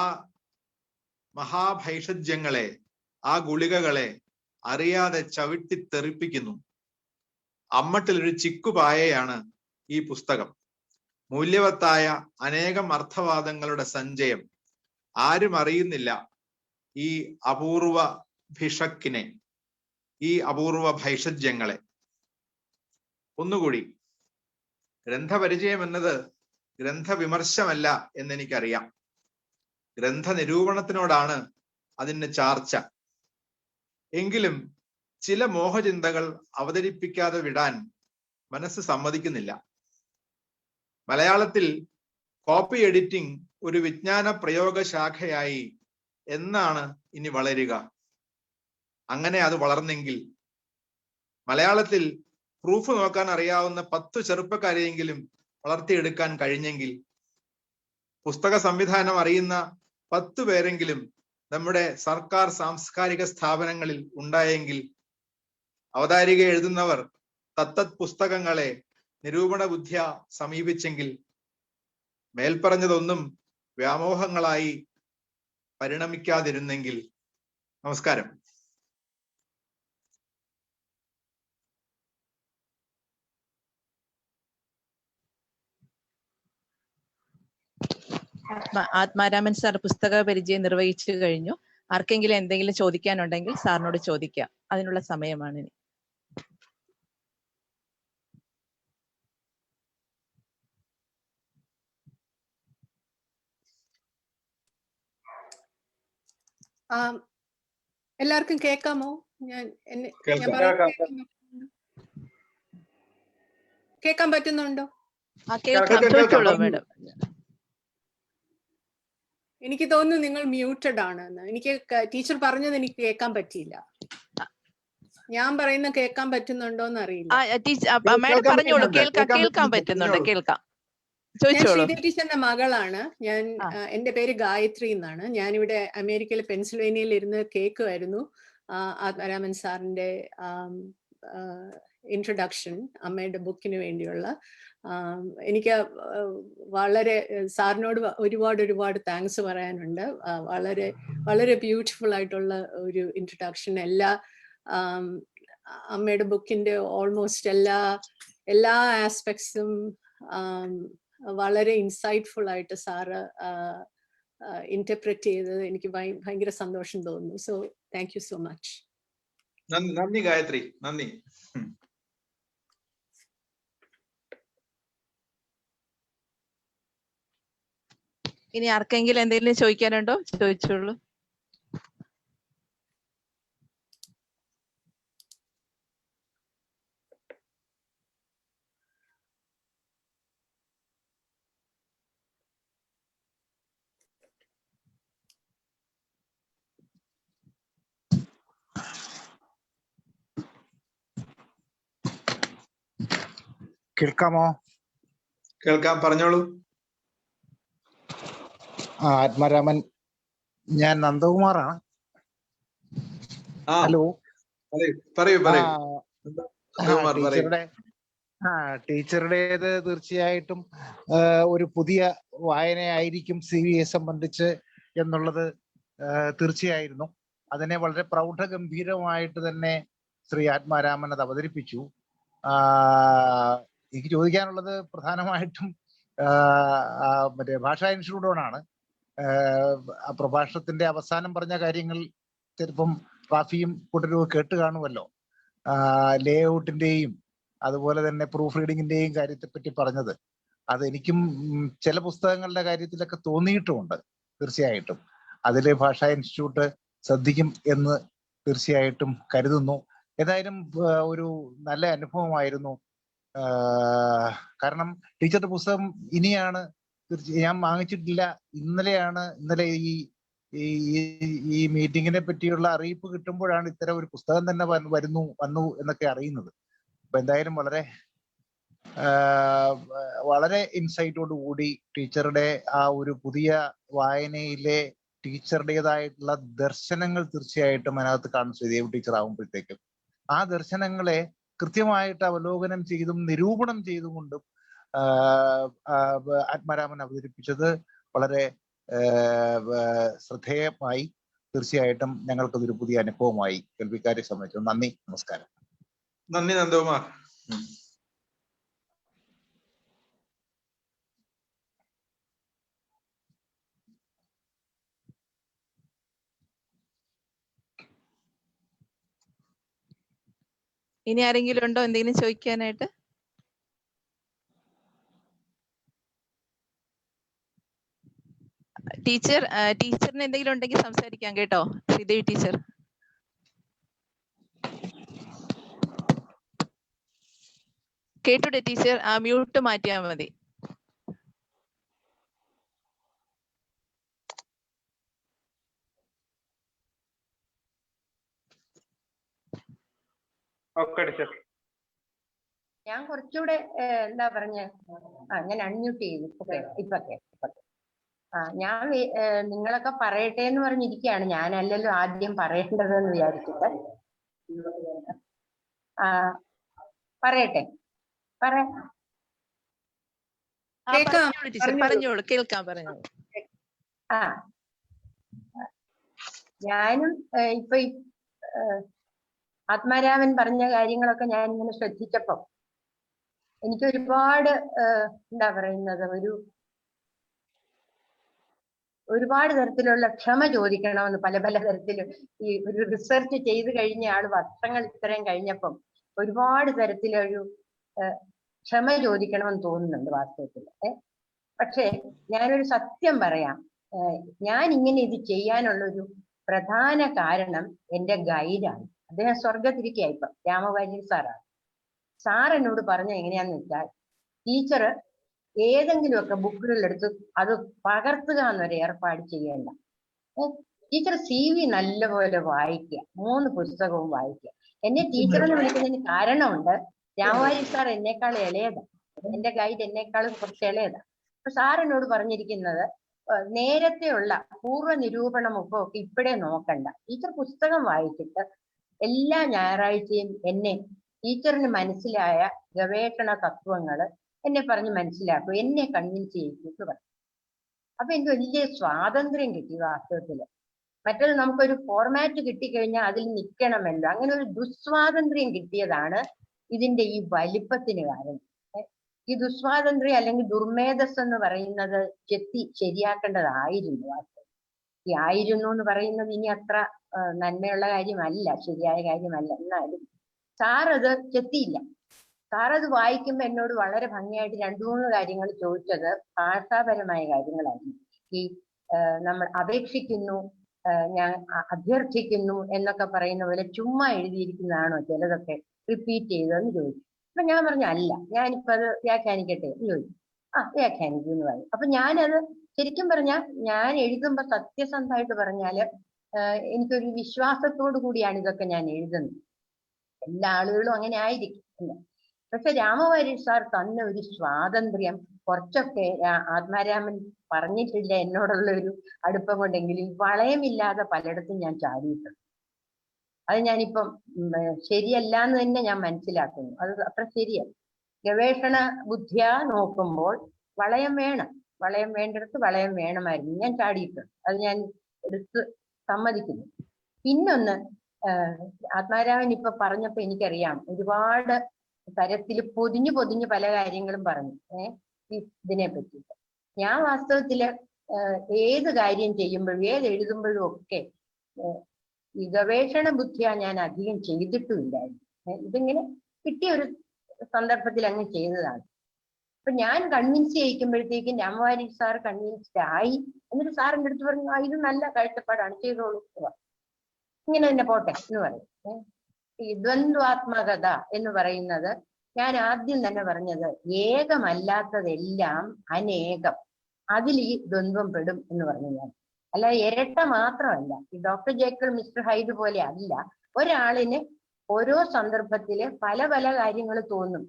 മഹാഭൈഷജ്യങ്ങളെ, ആ ഗുളികകളെ അറിയാതെ ചവിട്ടിത്തെറിപ്പിക്കുന്നു. അമ്മട്ടിലൊരു ചിക്കുപായയാണ് ഈ പുസ്തകം. മൂല്യവത്തായ അനേകം അർത്ഥവാദങ്ങളുടെ സഞ്ചയം. ആരും അറിയുന്നില്ല ഈ അപൂർവ ഭിഷക്കിനെ, ഈ അപൂർവ ഭൈഷജ്യങ്ങളെ. ഒന്നുകൂടി, ഗ്രന്ഥപരിചയം എന്നത് ഗ്രന്ഥവിമർശമല്ല എന്നെനിക്കറിയാം. ഗ്രന്ഥ നിരൂപണത്തിനോടാണ് അതിന് ചാർച്ച. എങ്കിലും ചില മോഹചിന്തകൾ അവതരിപ്പിക്കാതെ വിടാൻ മനസ്സ് സമ്മതിക്കുന്നില്ല. മലയാളത്തിൽ കോപ്പി എഡിറ്റിംഗ് ഒരു വിജ്ഞാന പ്രയോഗശാഖയായി എന്നാണ് ഇനി വളരുക? അങ്ങനെ അത് വളർന്നെങ്കിൽ, മലയാളത്തിൽ പ്രൂഫ് നോക്കാൻ അറിയാവുന്ന 10 ചെറുപ്പക്കാരെയെങ്കിലും വളർത്തിയെടുക്കാൻ കഴിഞ്ഞെങ്കിൽ, പുസ്തക സംവിധാനം അറിയുന്ന 10 പേരെങ്കിലും നമ്മുടെ സർക്കാർ സാംസ്കാരിക സ്ഥാപനങ്ങളിൽ ഉണ്ടായെങ്കിൽ, അവതാരിക എഴുതുന്നവർ തത്തത് പുസ്തകങ്ങളെ നിരൂപണ ബുദ്ധ്യാ സമീപിച്ചെങ്കിൽ, മേൽപ്പറഞ്ഞതൊന്നും വ്യാമോഹങ്ങളായി പരിണമിക്കാതിരുന്നെങ്കിൽ. നമസ്കാരം. ആത്മാരാമൻ സാർ പുസ്തക പരിചയം നിർവഹിച്ചു കഴിഞ്ഞു. ആർക്കെങ്കിലും എന്തെങ്കിലും ചോദിക്കാനുണ്ടെങ്കിൽ സാറിനോട് ചോദിക്കാം. അതിനുള്ള സമയമാണ് ഇനി. എല്ലാവർക്കും കേൾക്കാമോ? ഞാൻ കേൾക്കാൻ പറ്റുന്നുണ്ടോ? എനിക്ക് തോന്നുന്നു നിങ്ങൾ മ്യൂട്ടഡ് ആണെന്ന്. എനിക്ക് ടീച്ചർ പറഞ്ഞത് എനിക്ക് കേൾക്കാൻ പറ്റിയില്ല. ഞാൻ പറയുന്ന കേൾക്കാൻ പറ്റുന്നുണ്ടോന്ന് അറിയില്ല. ഞാൻ ശ്രീദേവി ടീച്ചറിന്റെ മകളാണ്. എന്റെ പേര് ഗായത്രി എന്നാണ്. ഞാനിവിടെ അമേരിക്കയിലെ പെൻസിൽവേനിയയിൽ ഇരുന്ന് കേൾക്കുമായിരുന്നു ആത്മാരാമൻ സാറിന്റെ ഇൻട്രൊഡക്ഷൻ, അമ്മയുടെ ബുക്കിന് വേണ്ടിയുള്ള. എനിക്ക് വളരെ സാറിനോട് ഒരുപാട് താങ്ക്സ് പറയാനുണ്ട്. വളരെ വളരെ ബ്യൂട്ടിഫുൾ ആയിട്ടുള്ള ഒരു ഇൻട്രൊഡക്ഷൻ. എല്ലാ അമ്മയുടെ ബുക്കിന്റെ ഓൾമോസ്റ്റ് എല്ലാ ആസ്പെക്ട്സും വളരെ ഇൻസൈറ്റ്ഫുൾ ആയിട്ട് സാറ് ഇന്റർപ്രറ്റ് ചെയ്തത് എനിക്ക് ഭയങ്കര സന്തോഷം തോന്നുന്നു. So thank you so much. നന്ദി ഗായത്രി, നന്ദി. ഇനി ആർക്കെങ്കിലും എന്തെങ്കിലും ചോദിക്കാനുണ്ടോ? ചോദിച്ചോളൂ. കേൾക്കാമോ? കേൾക്കാം, പറഞ്ഞോളൂ. ആത്മാരാമൻ, ഞാൻ നന്ദകുമാറാണ്. ഹലോ, ടീച്ചറുടേത് തീർച്ചയായിട്ടും ഒരു പുതിയ വായനയായിരിക്കും CVയെ സംബന്ധിച്ച് എന്നുള്ളത് തീർച്ചയായിരുന്നു. അതിനെ വളരെ പ്രൗഢഗംഭീരമായിട്ട് തന്നെ ശ്രീ ആത്മാരാമൻ അത് അവതരിപ്പിച്ചു. എനിക്ക് ചോദിക്കാനുള്ളത് പ്രധാനമായിട്ടും മറ്റേ ഭാഷാ ഇൻസ്റ്റിറ്റ്യൂട്ടോടാണ്. പ്രഭാഷണത്തിന്റെ അവസാനം പറഞ്ഞ കാര്യങ്ങൾ ചിലപ്പം റാഫിയും കൂട്ടരും കേട്ട് കാണുമല്ലോ. ലേ ഔട്ടിന്റെയും അതുപോലെ തന്നെ പ്രൂഫ് റീഡിങ്ങിന്റെയും കാര്യത്തെപ്പറ്റി പറഞ്ഞത് അത് എനിക്കും ചില പുസ്തകങ്ങളുടെ കാര്യത്തിലൊക്കെ തോന്നിയിട്ടുമുണ്ട്. തീർച്ചയായിട്ടും അതിലെ ഭാഷാ ഇൻസ്റ്റിറ്റ്യൂട്ട് ശ്രദ്ധിക്കും എന്ന് തീർച്ചയായിട്ടും കരുതുന്നു. ഏതായാലും ഒരു നല്ല അനുഭവമായിരുന്നു. കാരണം ടീച്ചറുടെ പുസ്തകം ഇനിയാണ് ഞാൻ വാങ്ങിച്ചിട്ടില്ല. ഇന്നലെ ഈ മീറ്റിങ്ങിനെ പറ്റിയുള്ള അറിയിപ്പ് കിട്ടുമ്പോഴാണ് ഇത്തരം ഒരു പുസ്തകം തന്നെ വന്നു എന്നൊക്കെ അറിയുന്നത്. അപ്പൊ എന്തായാലും വളരെ ഇൻസൈറ്റോട് കൂടി ടീച്ചറുടെ ആ ഒരു പുതിയ വായനയിലെ ടീച്ചറുടേതായിട്ടുള്ള ദർശനങ്ങൾ തീർച്ചയായിട്ടും അതിനകത്ത് കാണും. ശ്രീദേവി ടീച്ചർ ആകുമ്പോഴത്തേക്കും ആ ദർശനങ്ങളെ കൃത്യമായിട്ട് അവലോകനം ചെയ്തും നിരൂപണം ചെയ്തുകൊണ്ടും ആത്മാരാമൻ അവതരിപ്പിച്ചത് വളരെ ശ്രദ്ധേയമായി. തീർച്ചയായിട്ടും ഞങ്ങൾക്കതൊരു പുതിയ അനുഭവമായി കേൾവിക്കാരെ സംബന്ധിച്ചു. നന്ദി, നമസ്കാരം. നന്ദി നന്ദകുമാർ. ഇനി ആരെങ്കിലും ഉണ്ടോ എന്തെങ്കിലും ചോദിക്കാനായിട്ട്? ടീച്ചറിന് എന്തെങ്കിലും ഉണ്ടെങ്കിൽ സംസാരിക്കാം കേട്ടോ. ശ്രീദേവി ടീച്ചർ കേട്ടൂടെ? ടീച്ചർ മ്യൂട്ട് മാറ്റിയാൽ മതി. ഞാൻ കുറച്ചുകൂടെ എന്താ പറഞ്ഞ ഞാൻ അൺമ്യൂട്ട് ചെയ്തു. ഇപ്പൊ ഞാൻ നിങ്ങളൊക്കെ പറയട്ടെ എന്ന് പറഞ്ഞിരിക്കുകയാണ്. ഞാനല്ലല്ലോ ആദ്യം പറയേണ്ടതെന്ന് വിചാരിച്ചിട്ട്. പറയട്ടെ പറയാം. പറഞ്ഞോളൂ, കേൾക്കാം, പറഞ്ഞോളൂ. ഞാനും ഇപ്പൊ ആത്മാരാമൻ പറഞ്ഞ കാര്യങ്ങളൊക്കെ ഞാൻ ഇങ്ങനെ ശ്രദ്ധിച്ചപ്പോ എനിക്ക് ഒരുപാട് എന്താ പറയുന്നത്, ഒരുപാട് തരത്തിലുള്ള ക്ഷമ ചോദിക്കണമെന്ന് പല തരത്തിലും ഈ ഒരു റിസർച്ച് ചെയ്ത് കഴിഞ്ഞ ആള് വർഷങ്ങൾ ഇത്രയും കഴിഞ്ഞപ്പം ഒരുപാട് തരത്തിലൊരു ക്ഷമ ചോദിക്കണമെന്ന് തോന്നുന്നുണ്ട് വാസ്തവത്തിൽ. പക്ഷേ ഞാനൊരു സത്യം പറയാം, ഞാൻ ഇങ്ങനെ ഇത് ചെയ്യാനുള്ളൊരു പ്രധാന കാരണം എന്റെ ഗൈഡാണ്. അദ്ദേഹം സ്വർഗത്തിരിക്കുക ഇപ്പം, രാമവാര്യർ സാറാണ്. സാർ എന്നോട് പറഞ്ഞ എങ്ങനെയാന്ന് വെച്ചാൽ, ടീച്ചർ ഏതെങ്കിലുമൊക്കെ ബുക്കുകളെടുത്ത് അത് പകർത്തുക എന്നൊരു ഏർപ്പാട് ചെയ്യേണ്ട. ടീച്ചർ CV നല്ലപോലെ വായിക്കുക, 3 പുസ്തകവും വായിക്കുക. എന്നെ ടീച്ചർ എന്ന് വിളിക്കുന്നതിന് കാരണമുണ്ട്. രാമവാര്യർ സാർ എന്നേക്കാൾ ഇളയതാണ്, എന്റെ ഗൈഡ് എന്നേക്കാളും കുറച്ച് ഇളയതാണ്. അപ്പൊ സാർ എന്നോട് പറഞ്ഞിരിക്കുന്നത്, നേരത്തെയുള്ള പൂർവ്വ നിരൂപണമൊക്കെ ഇപ്പോഴേ നോക്കണ്ട, ടീച്ചർ പുസ്തകം വായിച്ചിട്ട് എല്ലാ ഞായറാഴ്ചയും എന്നെ ടീച്ചറിന് മനസ്സിലായ ഗവേഷണ തത്വങ്ങള് എന്നെ പറഞ്ഞ് മനസ്സിലാക്കും, എന്നെ കൺവിൻസ് ചെയ്യിച്ചു പറഞ്ഞു. അപ്പൊ എനിക്ക് വലിയ സ്വാതന്ത്ര്യം കിട്ടി വാസ്തവത്തില്. മറ്റത് നമുക്കൊരു ഫോർമാറ്റ് കിട്ടിക്കഴിഞ്ഞാൽ അതിൽ നിൽക്കണമല്ലോ, അങ്ങനെ ഒരു ദുസ്വാതന്ത്ര്യം കിട്ടിയതാണ് ഇതിന്റെ ഈ വലിപ്പത്തിന് കാരണം. ഈ ദുസ്വാതന്ത്ര്യം അല്ലെങ്കിൽ ദുർമേധസ് എന്ന് പറയുന്നത് ശരിയാക്കേണ്ടതായിരുന്നു. ഈ ആയിരുന്നു എന്ന് പറയുന്നത് ഇനി അത്ര നന്മയുള്ള കാര്യമല്ല, ശരിയായ കാര്യമല്ല. എന്നാലും സാറത് ചെത്തിയില്ല. സാറത് വായിക്കുമ്പോ എന്നോട് വളരെ ഭംഗിയായിട്ട് 2-3 കാര്യങ്ങൾ ചോദിച്ചത് ഭാഷാപരമായ കാര്യങ്ങളായിരുന്നു. ഈ നമ്മൾ അപേക്ഷിക്കുന്നു, ഞാൻ അഭ്യർത്ഥിക്കുന്നു എന്നൊക്കെ പറയുന്ന പോലെ ചുമ്മാ എഴുതിയിരിക്കുന്നതാണോ ചിലതൊക്കെ റിപ്പീറ്റ് ചെയ്തതെന്ന് ചോദിച്ചു. അപ്പൊ ഞാൻ പറഞ്ഞു അല്ല, ഞാനിപ്പോ അത് വ്യാഖ്യാനിക്കട്ടെ എന്ന് ചോദിച്ചു. വ്യാഖ്യാനിക്കും എന്ന് പറയും. അപ്പൊ ഞാനത് ശരിക്കും പറഞ്ഞാൽ ഞാൻ എഴുതുമ്പോ സത്യസന്ധമായിട്ട് പറഞ്ഞാല് എനിക്കൊരു വിശ്വാസത്തോടു കൂടിയാണ് ഇതൊക്കെ ഞാൻ എഴുതുന്നത്. എല്ലാ ആളുകളും അങ്ങനെ ആയിരിക്കും. പക്ഷെ രാമവാര്യർ സാർ തന്ന ഒരു സ്വാതന്ത്ര്യം കുറച്ചൊക്കെ ആത്മാരാമൻ പറഞ്ഞിട്ടില്ല എന്നോടുള്ള ഒരു അടുപ്പം കൊണ്ടെങ്കിലും വളയമില്ലാതെ പലയിടത്തും ഞാൻ ചാടിയിട്ടുണ്ട്. അത് ഞാനിപ്പം ശരിയല്ല എന്ന് തന്നെ ഞാൻ മനസ്സിലാക്കുന്നു. അത് അത്ര ശരിയല്ല. ഗവേഷണ ബുദ്ധിയാ നോക്കുമ്പോൾ വളയം വേണം, വളയം വേണ്ടിടത്ത് വളയം വേണമായിരുന്നു. ഞാൻ ചാടിയിട്ടുണ്ട്, അത് ഞാൻ എടുത്ത് സമ്മതിക്കുന്നു. പിന്നൊന്ന്, ആത്മാരാമൻ ഇപ്പൊ പറഞ്ഞപ്പോ എനിക്കറിയാം ഒരുപാട് തരത്തില് പൊതിഞ്ഞു പല കാര്യങ്ങളും പറഞ്ഞു ഇതിനെ പറ്റിയിട്ട്. ഞാൻ വാസ്തവത്തില് ഏത് കാര്യം ചെയ്യുമ്പോഴും ഏത് എഴുതുമ്പോഴും ഒക്കെ ഈ ഗവേഷണ ബുദ്ധിയാ ഞാൻ അധികം ചെയ്തിട്ടുമില്ലായിരുന്നു. ഇതിങ്ങനെ കിട്ടിയ ഒരു സന്ദർഭത്തിൽ അങ്ങ് ചെയ്തതാണ്. അപ്പൊ ഞാൻ കൺവിൻസ് ചെയ്യിക്കുമ്പോഴത്തേക്കും രാമവാര്യർ സാർ കൺവിൻസ്ഡ് ആയി. എന്നിട്ട് സാറിന്റെ അടുത്ത് പറഞ്ഞു, ഇത് നല്ല കാഴ്ചപ്പാടാണ്, ചെയ്തോളൂ, ഇങ്ങനെ തന്നെ പോട്ടെ എന്ന് പറയും. ഈ ദ്വന്ദ്വാത്മകത എന്ന് പറയുന്നത് ഞാൻ ആദ്യം തന്നെ പറഞ്ഞത്, ഏകമല്ലാത്തതെല്ലാം അനേകം, അതിൽ ഈ ദ്വന്ദ്വം പെടും എന്ന് പറഞ്ഞു ഞാൻ. അല്ല ഇരട്ട മാത്രമല്ല, ഈ ഡോക്ടർ ജേക്കിൾ മിസ്റ്റർ ഹൈഡ് പോലെ അല്ല. ഒരാളിന് ഓരോ സന്ദർഭത്തില് പല കാര്യങ്ങൾ തോന്നും,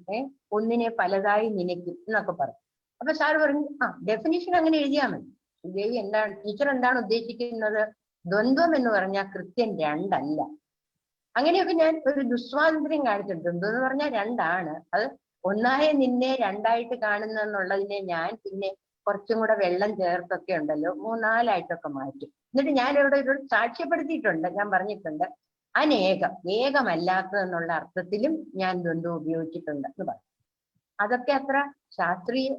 ഒന്നിനെ പലതായി നിനയ്ക്കും എന്നൊക്കെ പറഞ്ഞു. അപ്പൊ സാർ പറഞ്ഞു, ഡെഫിനിഷൻ അങ്ങനെ എഴുതിയാൽ മതി. ദേവി എന്താണ്, ടീച്ചർ എന്താണ് ഉദ്ദേശിക്കുന്നത്, ദ്വന്ദ്വം എന്ന് പറഞ്ഞാൽ കൃത്യം 2 അല്ല. അങ്ങനെയൊക്കെ ഞാൻ ഒരു ദുസ്വാതന്ത്ര്യം കാണിച്ചിട്ടുണ്ട്. ദ്വന്ദ്വം എന്ന് പറഞ്ഞാൽ 2 ആണ്. അത് ഒന്നായ നിന്നെ 2ആയിട്ട് കാണുന്നെന്നുള്ളതിനെ ഞാൻ പിന്നെ കുറച്ചും കൂടെ വെള്ളം ചേർത്തൊക്കെ ഉണ്ടല്ലോ 3-4 മാറ്റും. എന്നിട്ട് ഞാൻ ഇവിടെ ഒരു സാക്ഷ്യപ്പെടുത്തിയിട്ടുണ്ട്. ഞാൻ പറഞ്ഞിട്ടുണ്ട്, അനേകം, ഏകമല്ലാത്തതെന്നുള്ള അർത്ഥത്തിലും ഞാൻ ദ്വന്ദ്വം ഉപയോഗിച്ചിട്ടുണ്ട് എന്ന് പറഞ്ഞു. അതൊക്കെ അത്ര ശാസ്ത്രീയ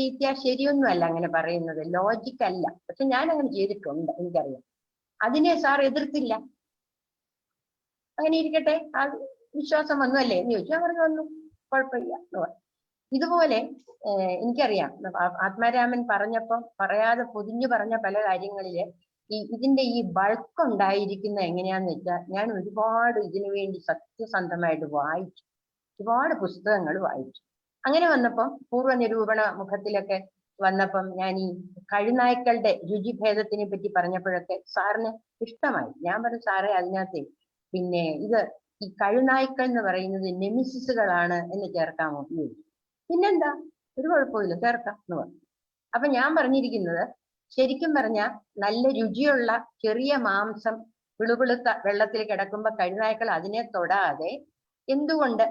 രീതിയാ ശരിയൊന്നുമല്ല അങ്ങനെ പറയുന്നത്, ലോജിക് അല്ല. പക്ഷെ ഞാൻ അങ്ങനെ ചെയ്തിട്ടുണ്ട്, എനിക്കറിയാം. അതിനെ സാർ എതിർത്തില്ല. അങ്ങനെ ഇരിക്കട്ടെ, ആ വിശ്വാസം വന്നു അല്ലേ എന്ന് ചോദിച്ചു. അവർ വന്നു, കുഴപ്പമില്ല എന്ന് പറഞ്ഞു. ഇതുപോലെ എനിക്കറിയാം, ആത്മാരാമൻ പറഞ്ഞപ്പം പറയാതെ പൊതിഞ്ഞു പറഞ്ഞ പല കാര്യങ്ങളില് ഇതിന്റെ ഈ ബൾക്ക് ഉണ്ടായിരിക്കുന്ന എങ്ങനെയാന്ന് വെച്ചാൽ, ഞാൻ ഒരുപാട് ഇതിനു വേണ്ടി സത്യസന്ധമായിട്ട് വായിച്ചു, ഒരുപാട് പുസ്തകങ്ങൾ വായിച്ചു. അങ്ങനെ വന്നപ്പം പൂർവ്വ നിരൂപണ മുഖത്തിലൊക്കെ വന്നപ്പം ഞാൻ ഈ കഴുനായ്ക്കളുടെ രുചിഭേദത്തിനെ പറ്റി പറഞ്ഞപ്പോഴൊക്കെ സാറിന് ഇഷ്ടമായി. ഞാൻ പറഞ്ഞു, സാറേ അതിനകത്ത് പിന്നെ ഇത് ഈ കഴുനായ്ക്കൾ എന്ന് പറയുന്നത് നെമിസിസുകളാണ് എന്ന് ചേർക്കാമോ എന്ന് ചോദിച്ചു. പിന്നെന്താ, ഒരു കുഴപ്പമില്ല, ചേർക്കാം എന്ന് പറഞ്ഞു. അപ്പൊ ഞാൻ പറഞ്ഞിരിക്കുന്നത്, ശരിക്കും പറഞ്ഞാൽ നല്ല രുചിയുള്ള ചെറിയ മാംസം പിളുപിളുത്ത വെള്ളത്തിൽ കിടക്കുമ്പോ കഴുനായ്ക്കൾ അതിനെ തൊടാതെ എന്തുകൊണ്ട്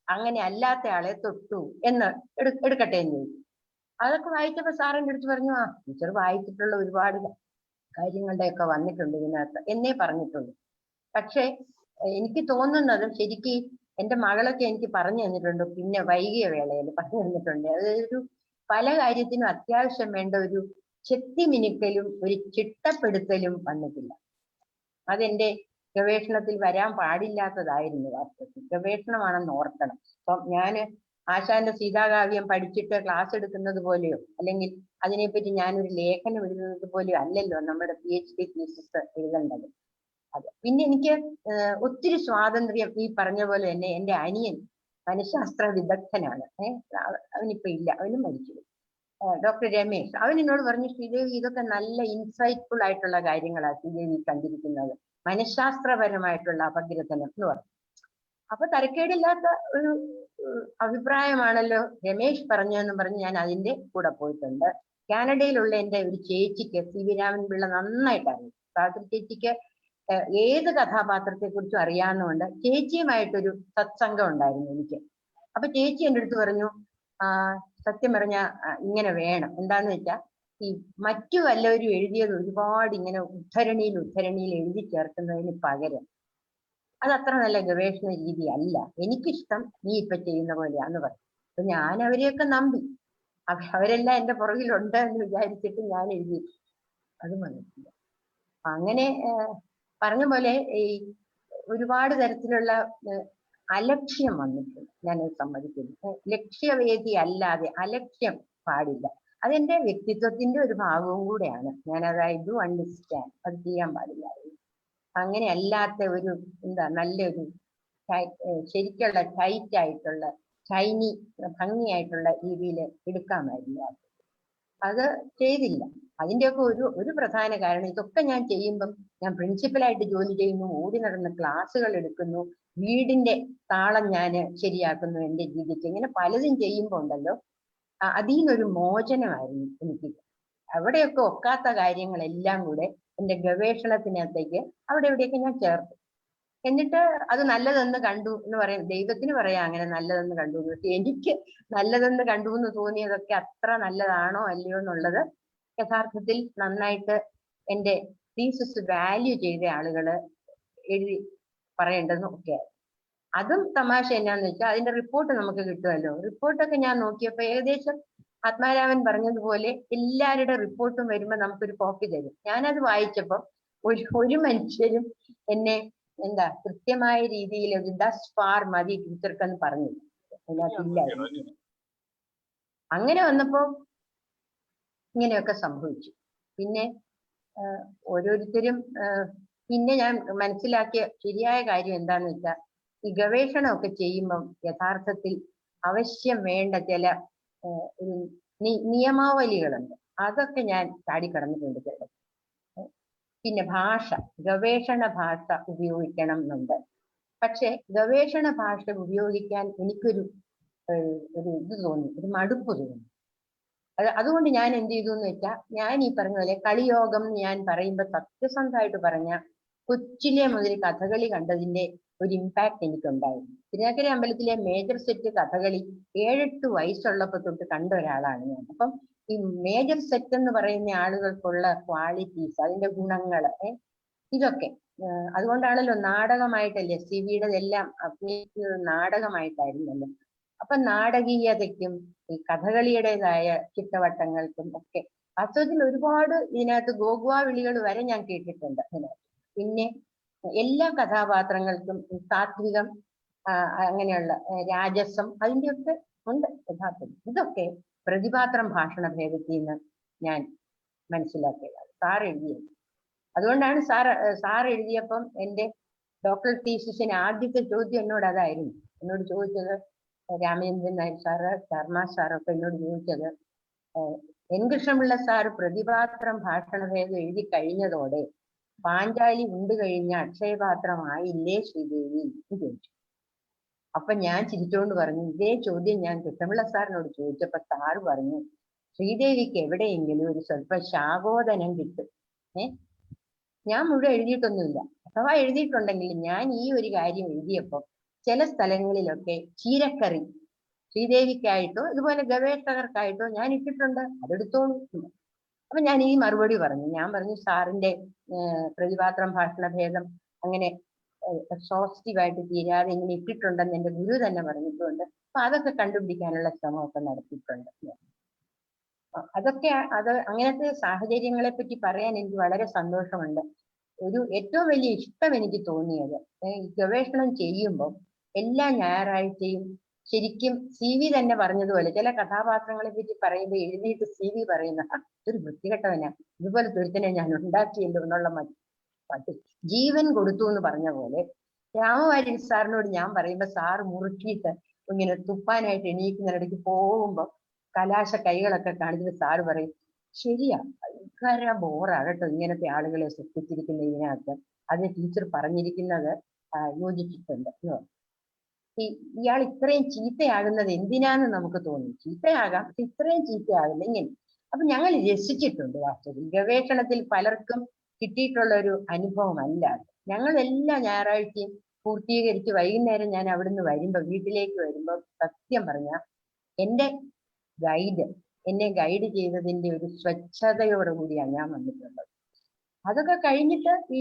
അങ്ങനെ അല്ലാത്ത ആളെ തൊട്ടു എന്ന് എടുക്കട്ടെ എന്ന് ചോദിച്ചു. അതൊക്കെ വായിച്ചപ്പോ സാറിന്റെ അടുത്ത് പറഞ്ഞു, ആ ടീച്ചർ വായിച്ചിട്ടുള്ള ഒരുപാട് കാര്യങ്ങളുടെയൊക്കെ വന്നിട്ടുണ്ട് ഇതിനകത്ത് എന്നേ പറഞ്ഞിട്ടുണ്ട്. പക്ഷെ എനിക്ക് തോന്നുന്നത് ശരിക്ക് എന്റെ മകളൊക്കെ എനിക്ക് പറഞ്ഞു തന്നിട്ടുണ്ട്, പിന്നെ വൈകിയ വേളയിൽ പറഞ്ഞു തന്നിട്ടുണ്ട്. അതൊരു പല കാര്യത്തിനും അത്യാവശ്യം വേണ്ട ഒരു ശക്തി മിനുക്കലും ഒരു ചിട്ടപ്പെടുത്തലും വന്നിട്ടില്ല. അതെന്റെ ഗവേഷണത്തിൽ വരാൻ പാടില്ലാത്തതായിരുന്നു. വാസ്തവത്തിൽ ഗവേഷണമാണെന്ന് ഓർക്കണം. അപ്പം ഞാന് ആശാന്റെ സീതാകാവ്യം പഠിച്ചിട്ട് ക്ലാസ് എടുക്കുന്നത് പോലെയോ അല്ലെങ്കിൽ അതിനെപ്പറ്റി ഞാനൊരു ലേഖനം എഴുതുന്നത് പോലെയോ അല്ലല്ലോ നമ്മുടെ PhD തീസിസ് എഴുതേണ്ടത്. അത് പിന്നെ എനിക്ക് ഒത്തിരി സ്വാതന്ത്ര്യം, ഈ പറഞ്ഞ പോലെ തന്നെ എന്റെ അനിയൻ മനഃശാസ്ത്ര വിദഗ്ധനാണ്. അവനിപ്പോ ഇല്ല, അവനും മരിച്ചു. ഡോക്ടർ രമേശ്, അവൻ എന്നോട് പറഞ്ഞു, ശ്രീദേവി ഇതൊക്കെ നല്ല ഇൻസൈറ്റ്ഫുൾ ആയിട്ടുള്ള കാര്യങ്ങളാണ് ശ്രീദേവി കണ്ടിരിക്കുന്നത്, മനഃശാസ്ത്രപരമായിട്ടുള്ള അപഗ്രഥനം എന്ന് പറഞ്ഞു. അപ്പൊ തരക്കേടില്ലാത്ത ഒരു അഭിപ്രായമാണല്ലോ രമേശ് പറഞ്ഞതെന്ന് പറഞ്ഞ് ഞാൻ അതിന്റെ കൂടെ പോയിട്ടുണ്ട്. കാനഡയിലുള്ള എന്റെ ഒരു ചേച്ചിക്ക് CV രാമൻപിള്ള നന്നായിട്ട് അറിയും. സാവിത്രി ചേച്ചിക്ക് ഏത് കഥാപാത്രത്തെ കുറിച്ചും അറിയാവുന്നതുകൊണ്ട് ചേച്ചിയുമായിട്ടൊരു സത്സംഗം ഉണ്ടായിരുന്നു എനിക്ക്. അപ്പൊ ചേച്ചി എൻ്റെ അടുത്ത് പറഞ്ഞു, സത്യം പറഞ്ഞ ഇങ്ങനെ വേണം. എന്താന്ന് വെച്ചാൽ ഈ മറ്റു വല്ലവരും എഴുതിയത് ഒരുപാട് ഇങ്ങനെ ഉദ്ധരണിയിൽ എഴുതി ചേർക്കുന്നതിന് പകരം അതത്ര നല്ല ഗവേഷണ രീതി അല്ല, എനിക്കിഷ്ടം നീ ഇപ്പൊ ചെയ്യുന്ന പോലെയാന്ന് പറഞ്ഞു. അപ്പൊ ഞാൻ അവരെയൊക്കെ നമ്പി. അവരെല്ലാം എന്റെ പുറകിലുണ്ട് എന്ന് വിചാരിച്ചിട്ട് ഞാൻ എഴുതി. അത് മനസ്സില്ല. അങ്ങനെ പറഞ്ഞ പോലെ ഈ ഒരുപാട് തരത്തിലുള്ള അലക്ഷ്യം വന്നിട്ടുണ്ട്. ഞാനത് സമ്മതിക്കുന്നു. ലക്ഷ്യവേദി അല്ലാതെ അലക്ഷ്യം പാടില്ല. അതെന്റെ വ്യക്തിത്വത്തിന്റെ ഒരു ഭാഗവും കൂടെയാണ്. ഞാനത് ഐ ഡു അണ്ടർസ്റ്റാൻഡ്, അത് ചെയ്യാൻ പാടില്ല. അങ്ങനെ അല്ലാത്ത ഒരു നല്ലൊരു ശരിക്കുള്ള ടൈറ്റ് ആയിട്ടുള്ള ഷൈനി ഭംഗിയായിട്ടുള്ള രീതിയിൽ എടുക്കാമായിരുന്നു. അത് ചെയ്തില്ല. അതിന്റെയൊക്കെ ഒരു പ്രധാന കാരണം, ഇതൊക്കെ ഞാൻ ചെയ്യുമ്പം ഞാൻ പ്രിൻസിപ്പലായിട്ട് ജോലി ചെയ്യുന്നു, ഓടി നടന്ന് ക്ലാസ്സുകൾ എടുക്കുന്നു, വീടിന്റെ താളം ഞാൻ ശരിയാക്കുന്നു എന്റെ രീതിക്ക്. ഇങ്ങനെ പലതും ചെയ്യുമ്പോ ഉണ്ടല്ലോ, അതിൽ നിന്നൊരു മോചനമായിരുന്നു എനിക്ക്. അവിടെയൊക്കെ ഒക്കാത്ത കാര്യങ്ങളെല്ലാം കൂടെ എന്റെ ഗവേഷണത്തിനകത്തേക്ക് അവിടെ എവിടെയൊക്കെ ഞാൻ ചേർത്തു. എന്നിട്ട് അത് നല്ലതെന്ന് കണ്ടു എന്ന് പറയും. ദൈവത്തിന് പറയാം അങ്ങനെ നല്ലതെന്ന് കണ്ടു. പക്ഷെ എനിക്ക് നല്ലതെന്ന് കണ്ടു എന്ന് തോന്നിയതൊക്കെ അത്ര നല്ലതാണോ അല്ലയോ എന്നുള്ളത് യഥാർത്ഥത്തിൽ നന്നായിട്ട് എന്റെ തീസിസ് വാല്യൂ ചെയ്ത ആളുകള് എഴുതി പറയേണ്ടതും ഒക്കെ. അതും തമാശ എന്നാന്ന് വെച്ചാൽ അതിന്റെ റിപ്പോർട്ട് നമുക്ക് കിട്ടുമല്ലോ. റിപ്പോർട്ടൊക്കെ ഞാൻ നോക്കിയപ്പോ ഏകദേശം ആത്മാരാമൻ പറഞ്ഞതുപോലെ എല്ലാവരുടെ റിപ്പോർട്ടും വരുമ്പോ നമുക്കൊരു കോപ്പി തരും. ഞാനത് വായിച്ചപ്പോ ഒരു മനുഷ്യരും എന്നെ കൃത്യമായ രീതിയിൽ ഒരു ദസ് ഫാർ മതി ടീച്ചർക്കെന്ന് പറഞ്ഞില്ല. അതിനകത്തില്ലായിരുന്നു. അങ്ങനെ വന്നപ്പോ ഇങ്ങനെയൊക്കെ സംഭവിച്ചു. പിന്നെ ഓരോരുത്തരും പിന്നെ ഞാൻ മനസ്സിലാക്കിയ ശരിയായ കാര്യം എന്താന്ന് വെച്ചാൽ, ഈ ഗവേഷണമൊക്കെ ചെയ്യുമ്പം യഥാർത്ഥത്തിൽ ആവശ്യം വേണ്ട ചില നിയമാവലികളുണ്ട്. അതൊക്കെ ഞാൻ ചാടിക്കടന്നിട്ടുണ്ട് ചിലപ്പോൾ. പിന്നെ ഭാഷ, ഗവേഷണ ഭാഷ ഉപയോഗിക്കണം എന്നുണ്ട്. പക്ഷെ ഗവേഷണ ഭാഷ ഉപയോഗിക്കാൻ എനിക്കൊരു ഇത് തോന്നി, ഒരു മടുപ്പ് തോന്നി. അതുകൊണ്ട് ഞാൻ എന്ത് ചെയ്തു എന്ന് വെച്ചാൽ, ഞാൻ ഈ പറഞ്ഞ പോലെ കളിയോഗം ഞാൻ പറയുമ്പോ സത്യസന്ധമായിട്ട് പറഞ്ഞ കൊച്ചിലെ മുതൽ കഥകളി കണ്ടതിന്റെ ഒരു ഇമ്പാക്ട് എനിക്കുണ്ടായിരുന്നു. തിരുനക്കര അമ്പലത്തിലെ മേജർ സെറ്റ് കഥകളി 7-8 വയസ്സുള്ളപ്പോ തൊട്ട് കണ്ട ഒരാളാണ് ഞാൻ. അപ്പം ഈ മേജർ സെറ്റ് എന്ന് പറയുന്ന ആളുകൾക്കുള്ള ക്വാളിറ്റീസ്, അതിന്റെ ഗുണങ്ങള് ഇതൊക്കെ അതുകൊണ്ടാണല്ലോ നാടകമായിട്ടല്ലേ CV-യുടെതെല്ലാം അഭിനയിക്കുന്നത് നാടകമായിട്ടായിരുന്നല്ലോ. അപ്പൊ നാടകീയതയ്ക്കും ഈ കഥകളിയുടേതായ ചിട്ടവട്ടങ്ങൾക്കും ഒക്കെ വാസ്തവത്തിൽ ഒരുപാട് ഇതിനകത്ത് ഗോഗ്വാ വിളികൾ വരെ ഞാൻ കേട്ടിട്ടുണ്ട് അതിനകത്ത്. പിന്നെ എല്ലാ കഥാപാത്രങ്ങൾക്കും സാത്വികം, അങ്ങനെയുള്ള രാജസം അതിൻ്റെയൊക്കെ ഉണ്ട് യഥാർത്ഥത്തിൽ. ഇതൊക്കെ പ്രതിപാത്രം ഭാഷണ ഭേദത്തിൽ നിന്ന് ഞാൻ മനസ്സിലാക്കിയതാണ് സാർ എഴുതിയത്. അതുകൊണ്ടാണ് സാർ എഴുതിയപ്പം എൻ്റെ ഡോക്ടറേറ്റ് തീസിസിന് ആദ്യത്തെ ചോദ്യം എന്നോട് അതായിരുന്നു. എന്നോട് ചോദിച്ചത് രാമചന്ദ്രൻ നായർ സാറ്, ശർമ്മ സാറൊക്കെ എന്നോട് ചോദിച്ചത്, എൻ കൃഷ്ണപിള്ള സാറ് പ്രതിപാത്രം ഭാഷണഭേദം എഴുതി കഴിഞ്ഞതോടെ പാഞ്ചാലി ഉണ്ട് കഴിഞ്ഞ അക്ഷയപാത്രമായില്ലേ ശ്രീദേവി എന്ന് ചോദിച്ചു. അപ്പൊ ഞാൻ ചിരിച്ചുകൊണ്ട് പറഞ്ഞു, ഇതേ ചോദ്യം ഞാൻ കൃഷ്ണപിള്ള സാറിനോട് ചോദിച്ചപ്പോ സാറ് പറഞ്ഞു, ശ്രീദേവിക്ക് എവിടെയെങ്കിലും ഒരു സ്വല്പം ശാകോദനം കിട്ടും. ഞാൻ മുഴുവൻ എഴുതിയിട്ടൊന്നുമില്ല. അഥവാ എഴുതിയിട്ടുണ്ടെങ്കിൽ ഞാൻ ഈ ഒരു കാര്യം എഴുതിയപ്പോൾ ചില സ്ഥലങ്ങളിലൊക്കെ ചീരക്കറി ശ്രീദേവിക്കായിട്ടോ ഇതുപോലെ ഗവേഷകർക്കായിട്ടോ ഞാൻ ഇട്ടിട്ടുണ്ട്, അതെടുത്തോളൂ. അപ്പൊ ഞാൻ ഈ മറുപടി പറഞ്ഞു. ഞാൻ പറഞ്ഞു സാറിന്റെ പ്രതിപാത്രം ഭാഷണ ഭേദം അങ്ങനെ എക്സോസ്റ്റീവായിട്ട് തീരാതെ ഇങ്ങനെ ഇട്ടിട്ടുണ്ടെന്ന് എന്റെ ഗുരു തന്നെ പറഞ്ഞിട്ടുണ്ട്. അപ്പൊ അതൊക്കെ കണ്ടുപിടിക്കാനുള്ള ശ്രമമൊക്കെ നടത്തിയിട്ടുണ്ട്. അത് അങ്ങനത്തെ സാഹചര്യങ്ങളെ പറ്റി പറയാൻ എനിക്ക് വളരെ സന്തോഷമുണ്ട്. ഏറ്റവും വലിയ ഇഷ്ടം എനിക്ക് തോന്നിയത് ഗവേഷണം ചെയ്യുമ്പോൾ എല്ലാ ഞായറാഴ്ചയും ശരിക്കും CV തന്നെ പറഞ്ഞതുപോലെ ചില കഥാപാത്രങ്ങളെ പറ്റി പറയുമ്പോൾ എഴുതിയിട്ട് CV പറയുന്ന ഒരു വൃത്തികെട്ടവനാ, ഇതുപോലെ തീർച്ചനെ ഞാൻ ഉണ്ടാക്കിയല്ലോ എന്നുള്ള മറ്റ് ജീവൻ കൊടുത്തു എന്ന് പറഞ്ഞ പോലെ രാമവാര്യർ സാറിനോട് ഞാൻ പറയുമ്പോ സാറ് മുറുക്കിയിട്ട് ഇങ്ങനെ തുപ്പാനായിട്ട് എണീക്കുന്നിടയ്ക്ക് പോകുമ്പോ കലാശ കൈകളൊക്കെ കാണിച്ചിട്ട് സാറ് പറയും, ശരിയാ ഭയങ്കര ബോറാകട്ടോ ഇങ്ങനത്തെ ആളുകളെ സൃഷ്ടിച്ചിരിക്കുന്ന ഇതിനകത്ത്, അത് ടീച്ചർ പറഞ്ഞിരിക്കുന്നത് യോജിച്ചിട്ടുണ്ട്. ഇയാൾ ഇത്രയും ചീത്തയാകുന്നത് എന്തിനാന്ന് നമുക്ക് തോന്നി. ചീത്തയാകാം, പക്ഷെ ഇത്രയും ചീത്തയാകുന്ന ഇങ്ങനെ. അപ്പൊ ഞങ്ങൾ രസിച്ചിട്ടുണ്ട്. വാസ്തവത്തിൽ ഗവേഷണത്തിൽ പലർക്കും കിട്ടിയിട്ടുള്ള ഒരു അനുഭവമല്ല. ഞങ്ങൾ എല്ലാ ഞായറാഴ്ചയും പൂർത്തീകരിച്ച് വൈകുന്നേരം ഞാൻ അവിടുന്ന് വരുമ്പോ വീട്ടിലേക്ക് വരുമ്പോ സത്യം പറഞ്ഞ എന്റെ എന്നെ ഗൈഡ് ചെയ്തതിന്റെ ഒരു സ്വച്ഛതയോടുകൂടിയാണ് ഞാൻ വന്നിട്ടുള്ളത്. അതൊക്കെ കഴിഞ്ഞിട്ട് ഈ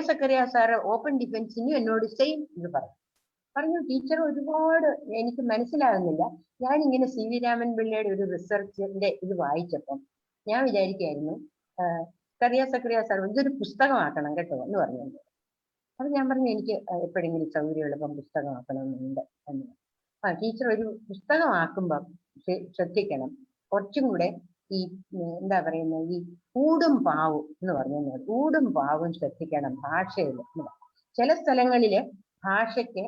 സക്കറിയ സാറ് ഓപ്പൺ ഡിഫൻസിനും എന്നോട് സെയിം ഇത് പറഞ്ഞു ടീച്ചർ ഒരുപാട് എനിക്ക് മനസ്സിലാകുന്നില്ല. ഞാനിങ്ങനെ CV രാമൻ പിള്ളയുടെ ഒരു റിസർച്ചിന്റെ ഇത് വായിച്ചപ്പം ഞാൻ വിചാരിക്കായിരുന്നു സക്കറിയ സാർ ഇതൊരു പുസ്തകമാക്കണം കേട്ടോ എന്ന് പറഞ്ഞു. അപ്പൊ ഞാൻ പറഞ്ഞു എനിക്ക് എപ്പോഴെങ്കിലും സൗകര്യമുള്ളപ്പം പുസ്തകമാക്കണമെന്നുണ്ട് എന്ന്. ടീച്ചർ ഒരു പുസ്തകമാക്കുമ്പം ശ്രദ്ധിക്കണം കുറച്ചും കൂടെ ഈ എന്താ പറയുന്നത് ഈ ഊടും പാവും എന്ന് പറഞ്ഞത്, ഊടും പാവും ശ്രദ്ധിക്കണം ഭാഷയിൽ. ചില സ്ഥലങ്ങളില് ഭാഷയ്ക്ക്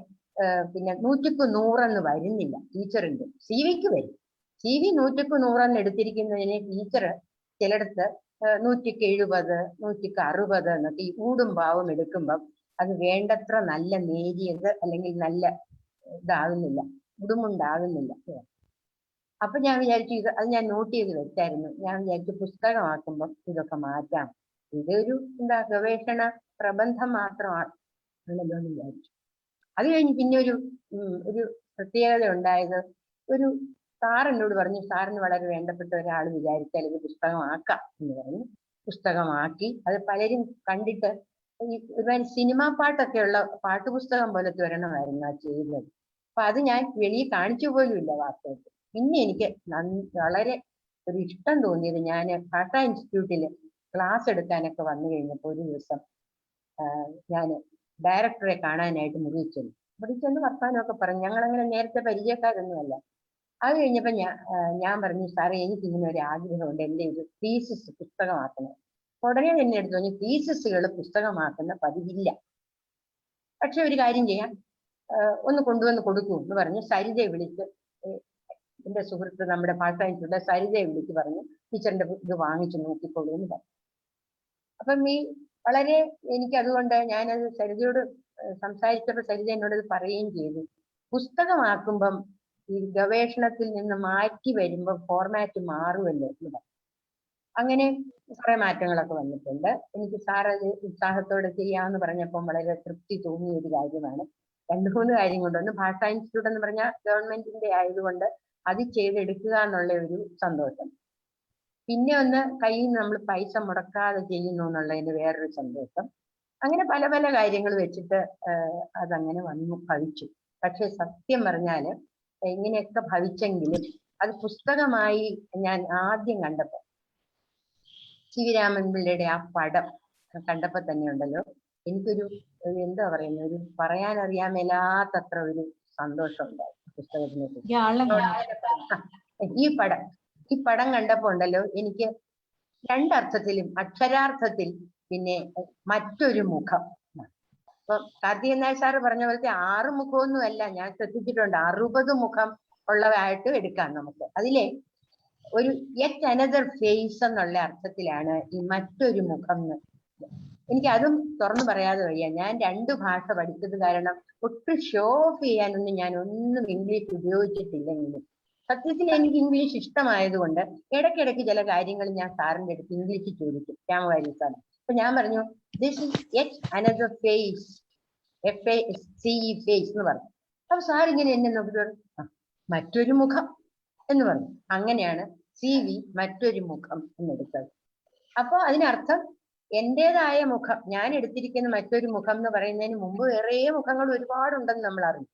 പിന്നെ 100ക്ക് 100 വരുന്നില്ല ടീച്ചറിന്റെ. CV-ക്ക് വരും. CV 100ക്ക് 100 എടുത്തിരിക്കുന്നതിന് ടീച്ചർ ചിലടത്ത് 100ക്ക് 70, 100ക്ക് 60 എന്നൊക്കെ ഈ ഊടും പാവും എടുക്കുമ്പം അത് വേണ്ടത്ര നല്ല നേരിയത് അല്ലെങ്കിൽ നല്ല ഇതാകുന്നില്ല, ഉടുമുണ്ടാകുന്നില്ല. അപ്പൊ ഞാൻ വിചാരിച്ചു അത് ഞാൻ നോട്ട് ചെയ്ത് വെച്ചായിരുന്നു. ഞാൻ വിചാരിച്ചു പുസ്തകമാക്കുമ്പം ഇതൊക്കെ മാറ്റാം, ഇതൊരു ഗവേഷണ പ്രബന്ധം മാത്രമാണ് ആണല്ലോ എന്ന് വിചാരിച്ചു. അത് കഴിഞ്ഞ് പിന്നെ ഒരു പ്രത്യേകത ഉണ്ടായത്, ഒരു സാർ എന്നോട് പറഞ്ഞു സാറിന് വളരെ വേണ്ടപ്പെട്ട ഒരാൾ വിചാരിച്ചാൽ ഇത് പുസ്തകമാക്കാം എന്ന് പറഞ്ഞു. പുസ്തകമാക്കി അത് പലരും കണ്ടിട്ട് ഒരുപാട് സിനിമാ പാട്ടൊക്കെയുള്ള പാട്ടുപുസ്തകം പോലത്തെ ഒരെണ്ണമായിരുന്നു ആ ചെയ്യുന്നത്. അപ്പൊ അത് ഞാൻ വെളിയിൽ കാണിച്ചു പോലും ഇല്ല വാസ്തവത്തിൽ. പിന്നെ എനിക്ക് വളരെ ഒരു ഇഷ്ടം തോന്നിയത്, ഞാൻ ഭാഷാ ഇൻസ്റ്റിറ്റ്യൂട്ടില് ക്ലാസ് എടുക്കാനൊക്കെ വന്നു കഴിഞ്ഞപ്പോൾ ഒരു ദിവസം ഞാൻ ഡയറക്ടറെ കാണാനായിട്ട് മുറിയിൽ ചെന്ന് വർത്താനമൊക്കെ പറഞ്ഞു. ഞങ്ങളങ്ങനെ നേരത്തെ പരിചയക്കാരൊന്നുമല്ല. അത് കഴിഞ്ഞപ്പോ ഞാൻ പറഞ്ഞു സാറേ എനിക്ക് ഇങ്ങനെ ഒരു ആഗ്രഹമുണ്ട്, എൻ്റെ ഒരു തീസിസ് പുസ്തകമാക്കണം. ഉടനെ തന്നെ എടുത്തു പറഞ്ഞു തീസിസുകൾ പുസ്തകമാക്കുന്ന പതിവില്ല, പക്ഷെ ഒരു കാര്യം ചെയ്യാം, ഒന്ന് കൊണ്ടുവന്ന് കൊടുക്കൂ എന്ന് പറഞ്ഞ് സരിതയെ വിളിച്ച്, എന്റെ സുഹൃത്ത് നമ്മുടെ ഭാഷാ ഇൻസ്റ്റിറ്റ്യൂട്ടിലെ സരിതയെ വിളിച്ച് പറഞ്ഞു ടീച്ചറിന്റെ ഇത് വാങ്ങിച്ചു നോക്കിക്കോളൂ എന്ന് പറഞ്ഞു. അപ്പം വളരെ എനിക്ക് അതുകൊണ്ട് ഞാനത് സരിതയോട് സംസാരിച്ചപ്പോൾ സരിത എന്നോടത് പറയുകയും ചെയ്തു, പുസ്തകമാക്കുമ്പം ഈ ഗവേഷണത്തിൽ നിന്ന് മാറ്റി വരുമ്പോൾ ഫോർമാറ്റ് മാറുമല്ലോ എന്ന് പറഞ്ഞു. അങ്ങനെ കുറെ മാറ്റങ്ങളൊക്കെ വന്നിട്ടുണ്ട്. എനിക്ക് സാറത് ഉത്സാഹത്തോടെ ചെയ്യാമെന്ന് പറഞ്ഞപ്പോൾ വളരെ തൃപ്തി തോന്നിയ ഒരു കാര്യമാണ്. 2-3 കാര്യം കൊണ്ടൊന്ന് ഭാഷാ ഇൻസ്റ്റിറ്റ്യൂട്ട് എന്ന് പറഞ്ഞാൽ ഗവൺമെന്റിന്റെ ആയതുകൊണ്ട് അത് ചെയ്തെടുക്കുക എന്നുള്ള ഒരു സന്തോഷം, പിന്നെ ഒന്ന് കയ്യിൽ നിന്ന് നമ്മൾ പൈസ മുടക്കാതെ ചെയ്യുന്നു എന്നുള്ളതിന് വേറൊരു സന്തോഷം. അങ്ങനെ പല പല കാര്യങ്ങൾ വെച്ചിട്ട് അതങ്ങനെ ഭവിച്ചു. പക്ഷെ സത്യം പറഞ്ഞാല് ഇങ്ങനെയൊക്കെ ഭവിച്ചെങ്കിലും അത് പുസ്തകമായി ഞാൻ ആദ്യം കണ്ടപ്പോ CV രാമൻ പിള്ളയുടെ ആ പടം കണ്ടപ്പോ തന്നെ ഉണ്ടല്ലോ എനിക്കൊരു എന്താ പറയുന്ന ഒരു പറയാനറിയാൻ മേലാത്തത്ര ഒരു സന്തോഷം ഉണ്ടായി പുസ്തകത്തിനെ കുറിച്ച്. ഈ പടം കണ്ടപ്പോ ഉണ്ടല്ലോ എനിക്ക് 2 അർത്ഥത്തിലും, അക്ഷരാർത്ഥത്തിൽ പിന്നെ മറ്റൊരു മുഖം. അപ്പൊ കാർത്തികൻ നായർ സാറ് പറഞ്ഞ പോലത്തെ 6 മുഖമൊന്നും അല്ല, ഞാൻ ശ്രദ്ധിച്ചിട്ടുണ്ട് 60 മുഖം ഉള്ളതായിട്ട് എടുക്കാം നമുക്ക്. അതിലെ ഒരു യെറ്റ് അനദർ ഫേസ് എന്നുള്ള അർത്ഥത്തിലാണ് ഈ മറ്റൊരു മുഖം എന്ന്. എനിക്ക് അതും തുറന്നു പറയാതെ വയ്യ. ഞാൻ 2 ഭാഷ പഠിച്ചത് കാരണം ഒട്ടും ഷോ ഓഫ് ചെയ്യാനൊന്നും ഞാൻ ഒന്നും ഇംഗ്ലീഷ് ഉപയോഗിച്ചിട്ടില്ലെങ്കിലും സത്യത്തിൽ എനിക്ക് ഇംഗ്ലീഷ് ഇഷ്ടമായതുകൊണ്ട് ഇടയ്ക്കിടയ്ക്ക് ചില കാര്യങ്ങൾ ഞാൻ സാറിന്റെ അടുത്ത് ഇംഗ്ലീഷിൽ ചോദിക്കും, രാമവാരി സാർ. അപ്പൊ ഞാൻ പറഞ്ഞു, this is yet another face, FACE face എന്ന് പറഞ്ഞു. അപ്പൊ സാർ ഇങ്ങനെ എന്നെ നോക്കിട്ട് പറഞ്ഞു, മറ്റൊരു മുഖം എന്ന് പറഞ്ഞു. അങ്ങനെയാണ് CV മറ്റൊരു മുഖം എന്നെടുത്തത്. അപ്പൊ അതിനർത്ഥം എന്റേതായ മുഖം, ഞാൻ എടുത്തിരിക്കുന്ന മറ്റൊരു മുഖം എന്ന് പറയുന്നതിന് മുമ്പ് വേറെ മുഖങ്ങൾ ഒരുപാടുണ്ടെന്ന് നമ്മൾ അറിഞ്ഞു.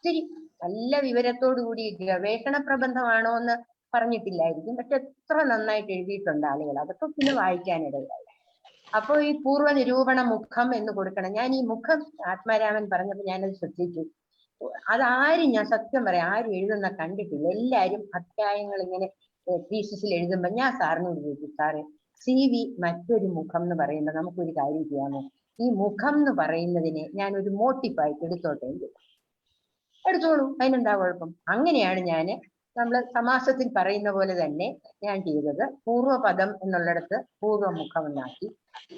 ശരി, നല്ല വിവരത്തോടു കൂടി ഗവേഷണ പ്രബന്ധമാണോ എന്ന് പറഞ്ഞിട്ടില്ലായിരിക്കും, പക്ഷെ എത്ര നന്നായിട്ട് എഴുതിയിട്ടുണ്ട് ആളുകൾ, അതൊക്കെ പിന്നെ വായിക്കാനിടയായി. അപ്പൊ ഈ പൂർവ്വ നിരൂപണ മുഖം എന്ന് കൊടുക്കണം. ഞാൻ ഈ മുഖം ആത്മാരാമൻ പറഞ്ഞപ്പോൾ ഞാനത് ശ്രദ്ധിച്ചു. അതാരും, ഞാൻ സത്യം പറയാം, ആരും എഴുതുന്ന കണ്ടിട്ടില്ല. എല്ലാരും അധ്യായങ്ങൾ ഇങ്ങനെ തീസിസിൽ എഴുതുമ്പോ ഞാൻ സാറിനോട് ചോദിച്ചു, സാറ് CV മറ്റൊരു മുഖം എന്ന് പറയുന്നത് നമുക്കൊരു കാര്യം ചെയ്യാമോ, ഈ മുഖം എന്ന് പറയുന്നതിനെ ഞാൻ ഒരു മോട്ടിഫായിട്ട് എടുത്തോട്ടെ, എടുത്തോളൂ, അതിനെന്താ കുഴപ്പം. അങ്ങനെയാണ് ഞാൻ, നമ്മൾ സമാസത്തിൽ പറയുന്ന പോലെ തന്നെ ഞാൻ ചെയ്തത്. പൂർവ്വപദം എന്നുള്ളിടത്ത് പൂർവ്വമുഖം എന്നാക്കി,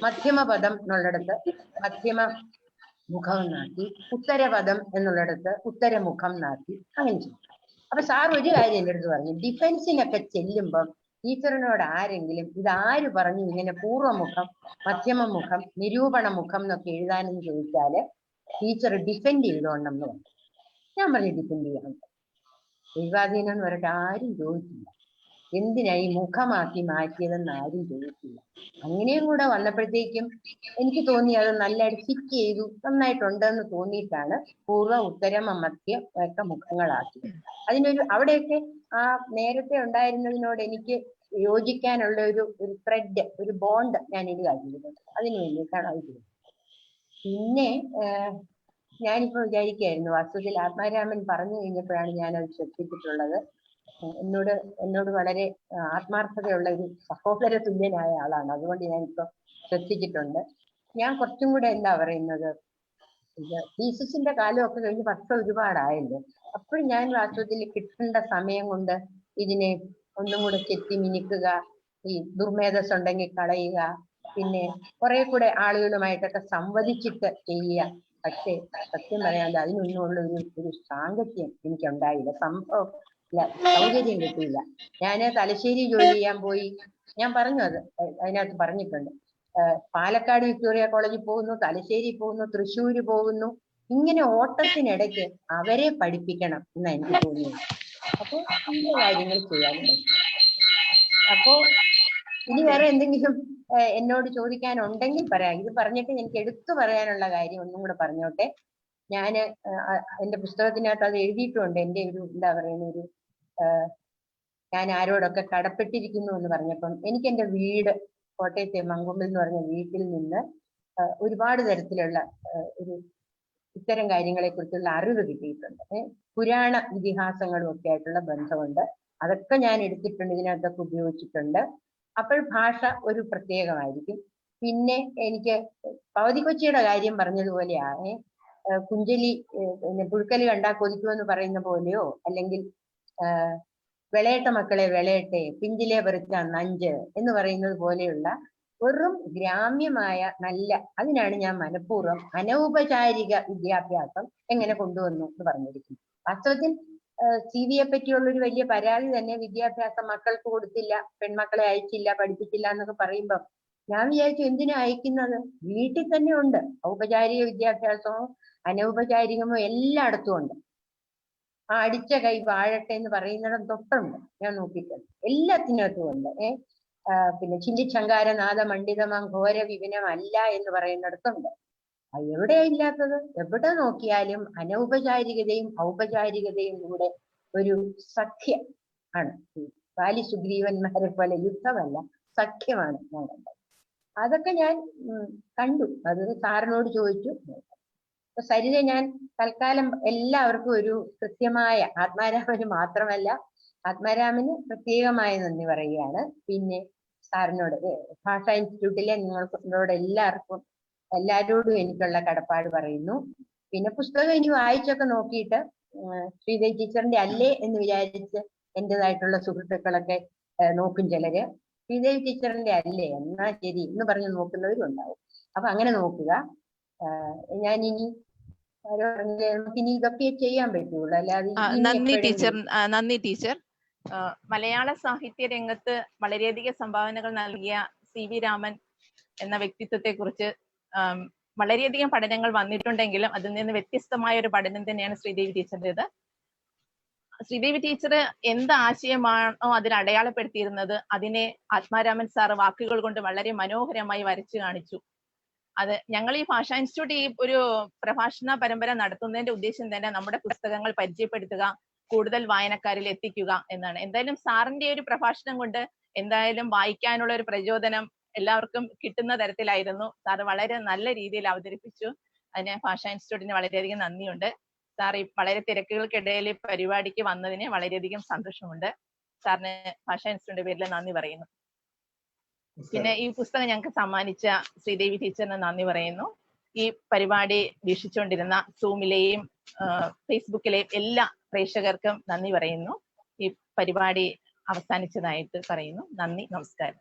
മധ്യമപദം എന്നുള്ളിടത്ത് മധ്യമ മുഖം എന്നാക്കി, ഉത്തരപദം എന്നുള്ളിടത്ത് ഉത്തരമുഖം എന്നാക്കി, അങ്ങനെ ചെയ്തു. അപ്പൊ സാർ ഒരു കാര്യം എൻ്റെ അടുത്ത് പറഞ്ഞു, ഡിഫൻസിനൊക്കെ ചെല്ലുമ്പം ടീച്ചറിനോട് ആരെങ്കിലും ഇതാര് പറഞ്ഞു ഇങ്ങനെ പൂർവ്വമുഖം, മധ്യമമുഖം, നിരൂപണ മുഖം എന്നൊക്കെ എഴുതാനെന്ന് ചോദിച്ചാല് ടീച്ചർ ഡിഫെൻഡ് ചെയ്തോണം എന്ന് പറഞ്ഞു. ഞാൻ പറഞ്ഞു ഡിഫെൻഡ് ചെയ്യണം. ദൈവാധീനം എന്ന് പറഞ്ഞിട്ട് ആരും ചോദിച്ചില്ല, എന്തിനാ ഈ മുഖമാക്കി മാറ്റിയതെന്ന് ആരും ചോദിച്ചില്ല. അങ്ങനെയും കൂടെ വന്നപ്പോഴത്തേക്കും എനിക്ക് തോന്നി അത് നല്ലതായിട്ട് ഫിറ്റ് ചെയ്തു, നന്നായിട്ടുണ്ടെന്ന് തോന്നിയിട്ടാണ് പൂർവ്വ ഉത്തരം മധ്യം ഒക്കെ മുഖങ്ങളാക്കിയത്. അതിനൊരു അവിടെയൊക്കെ ആ നേരത്തെ ഉണ്ടായിരുന്നതിനോട് എനിക്ക് യോജിക്കാനുള്ള ഒരു ത്രെഡ്, ഒരു ബോണ്ട് ഞാൻ ഇടുകയാക്കിയിരുന്നു. അതിനു വേണ്ടിയിട്ടാണ് അത് ചെയ്തത്. പിന്നെ ഞാനിപ്പോ വിചാരിക്കുകയായിരുന്നു, വാസ്തവത്തിൽ ആത്മാരാമൻ പറഞ്ഞു കഴിഞ്ഞപ്പോഴാണ് ഞാനത് ശ്രദ്ധിച്ചിട്ടുള്ളത്. എന്നോട് വളരെ ആത്മാർത്ഥതയുള്ള ഒരു സഹോദര തുല്യനായ ആളാണ്, അതുകൊണ്ട് ഞാനിപ്പോ ശ്രദ്ധിച്ചിട്ടുണ്ട്. ഞാൻ കുറച്ചും കൂടെ എന്താ പറയുന്നത്, ഇത് തീസിസിന്റെ കാലമൊക്കെ കഴിഞ്ഞ് വർഷം ഒരുപാടായല്ലോ. അപ്പോഴും ഞാൻ വാസ്തവത്തിൽ കിട്ടേണ്ട സമയം കൊണ്ട് ഇതിനെ ഒന്നും കൂടെ ചെത്തി മിനുക്കുക, ഈ ദുർമേധസ് ഉണ്ടെങ്കിൽ കളയുക, പിന്നെ കുറെ കൂടെ ആളുകളുമായിട്ടൊക്കെ സംവദിച്ചിട്ട് ചെയ്യുക. പക്ഷേ സത്യം പറയാതെ അതിനൊന്നുമുള്ള ഒരു സാങ്കത്യം എനിക്കുണ്ടായില്ല, സൗകര്യം കിട്ടിയില്ല. ഞാൻ തലശ്ശേരി ജോലി ചെയ്യാൻ പോയി, ഞാൻ പറഞ്ഞു, അത് അതിനകത്ത് പറഞ്ഞിട്ടുണ്ട്. പാലക്കാട് വിക്ടോറിയ കോളേജിൽ പോകുന്നു, തലശ്ശേരി പോകുന്നു, തൃശ്ശൂര് പോകുന്നു, ഇങ്ങനെ ഓട്ടത്തിനിടയ്ക്ക് അവരെ പഠിപ്പിക്കണം എന്നാ എനിക്ക് തോന്നിയത്. അപ്പൊ ഈ കാര്യങ്ങൾ ചെയ്യാനുണ്ട്. അപ്പോ ഇനി വേറെ എന്തെങ്കിലും എന്നോട് ചോദിക്കാനുണ്ടെങ്കിൽ പറയാം. ഇത് പറഞ്ഞിട്ട് എനിക്ക് എടുത്തു പറയാനുള്ള കാര്യം ഒന്നും കൂടെ പറഞ്ഞോട്ടെ. ഞാന് എന്റെ പുസ്തകത്തിനകത്ത് അത് എഴുതിയിട്ടുണ്ട്. എന്റെ ഒരു എന്താ പറയുന്ന ഒരു ഞാൻ ആരോടൊക്കെ കടപ്പെട്ടിരിക്കുന്നു എന്ന് പറഞ്ഞപ്പം എനിക്ക് എന്റെ വീട് കോട്ടയത്തെ മങ്കുമ്പിൽ എന്ന് പറഞ്ഞ വീട്ടിൽ നിന്ന് ഒരുപാട് തരത്തിലുള്ള ഒരു ഇത്തരം കാര്യങ്ങളെ കുറിച്ചുള്ള അറിവ് കിട്ടിയിട്ടുണ്ട്. പുരാണ ഇതിഹാസങ്ങളും ഒക്കെ ആയിട്ടുള്ള ബന്ധമുണ്ട്. അതൊക്കെ ഞാൻ എടുത്തിട്ടുണ്ട്, ഇതിനകത്തൊക്കെ ഉപയോഗിച്ചിട്ടുണ്ട്. അപ്പോൾ ഭാഷ ഒരു പ്രത്യേകമായിരിക്കും. പിന്നെ എനിക്ക് പവതി കൊച്ചിയുടെ കാര്യം പറഞ്ഞതുപോലെയാണ്, കുഞ്ചലി പിന്നെ പുഴുക്കലി കണ്ടാ കൊതിക്കുമെന്ന് പറയുന്ന പോലെയോ, അല്ലെങ്കിൽ വിളയട്ട മക്കളെ വിളയട്ടെ പിഞ്ചിലെ പറിച്ച നഞ്ച് എന്ന് പറയുന്നത് പോലെയുള്ള വെറും ഗ്രാമ്യമായ നല്ല, അതിനാണ് ഞാൻ മനഃപൂർവ്വം അനൗപചാരിക വിദ്യാഭ്യാസം എങ്ങനെ കൊണ്ടുവന്നു എന്ന് പറഞ്ഞിരിക്കുന്നു. വാസ്തവത്തിൽ CV-യെ പറ്റിയുള്ള ഒരു വലിയ പരാതി തന്നെ വിദ്യാഭ്യാസം മക്കൾക്ക് കൊടുത്തില്ല, പെൺമക്കളെ അയച്ചില്ല, പഠിപ്പിച്ചില്ല എന്നൊക്കെ പറയുമ്പം ഞാൻ വിചാരിച്ചു എന്തിനാ അയക്കുന്നത്, വീട്ടിൽ തന്നെ ഉണ്ട്. ഔപചാരിക വിദ്യാഭ്യാസമോ അനൗപചാരികമോ എല്ലായിടത്തും ഉണ്ട്. ആ അടിച്ച കൈ വാഴട്ടെ എന്ന് പറയുന്നിടം തൊട്ടുണ്ട്, ഞാൻ നോക്കിയിട്ടുണ്ട്, എല്ലാത്തിനകത്തും ഉണ്ട്. പിന്നെ ചില്ലിച്ചങ്കാരനാഥ മണ്ഡിതമാം ഘോര വിപിനമല്ല എന്ന് പറയുന്നിടത്തുണ്ട്. എവിടെയാ ഇല്ലാത്തത്? എവിടെ നോക്കിയാലും അനൗപചാരികതയും ഔപചാരികതയും കൂടെ ഒരു സഖ്യം ആണ്. ബാലി സുഗ്രീവന്മാരെ പോലെ യുദ്ധമല്ല, സഖ്യമാണ് ഞാൻ കണ്ടത്. അതൊക്കെ ഞാൻ കണ്ടു, അത് സാറിനോട് ചോദിച്ചു. അപ്പൊ സരിത ഞാൻ തൽക്കാലം എല്ലാവർക്കും ഒരു കൃത്യമായ, ആത്മാരാമന് മാത്രമല്ല ആത്മാരാമന് പ്രത്യേകമായ നന്ദി പറയുകയാണ്. പിന്നെ സാറിനോട്, ഭാഷാ ഇൻസ്റ്റിറ്റ്യൂട്ടിലെ നിങ്ങളോട് എല്ലാവരോടും എനിക്കുള്ള കടപ്പാട് പറയുന്നു. പിന്നെ പുസ്തകം ഇനി വായിച്ചൊക്കെ നോക്കിയിട്ട് ശ്രീദേവി ടീച്ചറിന്റെ അല്ലേ എന്ന് വിചാരിച്ച് എന്റേതായിട്ടുള്ള സുഹൃത്തുക്കളൊക്കെ നോക്കും ചിലര്. ശ്രീദേവി ടീച്ചറിന്റെ അല്ലേ എന്നാ ശരി എന്ന് പറഞ്ഞ് നോക്കുന്നവരും ഉണ്ടാവും. അപ്പൊ അങ്ങനെ നോക്കുക. ഞാൻ ഇനി നമുക്കിനി ഇതൊക്കെ ചെയ്യാൻ പറ്റുള്ളൂ, അല്ലാതെ നന്ദി ടീച്ചർ. മലയാള സാഹിത്യ രംഗത്ത് വളരെയധികം സംഭാവനകൾ നൽകിയ CV രാമൻ എന്ന വ്യക്തിത്വത്തെ കുറിച്ച് വളരെയധികം പഠനങ്ങൾ വന്നിട്ടുണ്ടെങ്കിലും അതിൽ നിന്ന് വ്യത്യസ്തമായ ഒരു പഠനം തന്നെയാണ് ശ്രീദേവി ടീച്ചറുടേത്. ശ്രീദേവി ടീച്ചർ എന്ത് ആശയമാണോ അതിൽ അടയാളപ്പെടുത്തിയിരുന്നത് അതിനെ ആത്മാരാമൻ സാറ് വാക്കുകൾ കൊണ്ട് വളരെ മനോഹരമായി വരച്ചു കാണിച്ചു. അത് ഞങ്ങൾ ഈ ഭാഷാ ഇൻസ്റ്റിറ്റ്യൂട്ട് ഈ ഒരു പ്രഭാഷണ പരമ്പര നടത്തുന്നതിന്റെ ഉദ്ദേശം തന്നെ നമ്മുടെ പുസ്തകങ്ങൾ പരിചയപ്പെടുത്തുക, കൂടുതൽ വായനക്കാരിൽ എത്തിക്കുക എന്നാണ്. എന്തായാലും സാറിന്റെ ഒരു പ്രഭാഷണം കൊണ്ട് എന്തായാലും വായിക്കാനുള്ള ഒരു പ്രചോദനം എല്ലാവർക്കും കിട്ടുന്ന തരത്തിലായിരുന്നു. സാറ് വളരെ നല്ല രീതിയിൽ അവതരിപ്പിച്ചു. അതിന് ഭാഷാ ഇൻസ്റ്റിറ്റ്യൂട്ടിന് വളരെയധികം നന്ദിയുണ്ട്. സാർ ഈ വളരെ തിരക്കുകൾക്കിടയിൽ പരിപാടിക്ക് വന്നതിന് വളരെയധികം സന്തോഷമുണ്ട്. സാറിന് ഭാഷാ ഇൻസ്റ്റിറ്റ്യൂട്ടിന്റെ പേരിൽ നന്ദി പറയുന്നു. പിന്നെ ഈ പുസ്തകം ഞങ്ങൾക്ക് സമ്മാനിച്ച ശ്രീദേവി ടീച്ചറിന് നന്ദി പറയുന്നു. ഈ പരിപാടി വീക്ഷിച്ചുകൊണ്ടിരുന്ന സൂമിലെയും ഫേസ്ബുക്കിലെയും എല്ലാ പ്രേക്ഷകർക്കും നന്ദി പറയുന്നു. ഈ പരിപാടി അവസാനിച്ചതായിട്ട് പറയുന്നു. നന്ദി, നമസ്കാരം.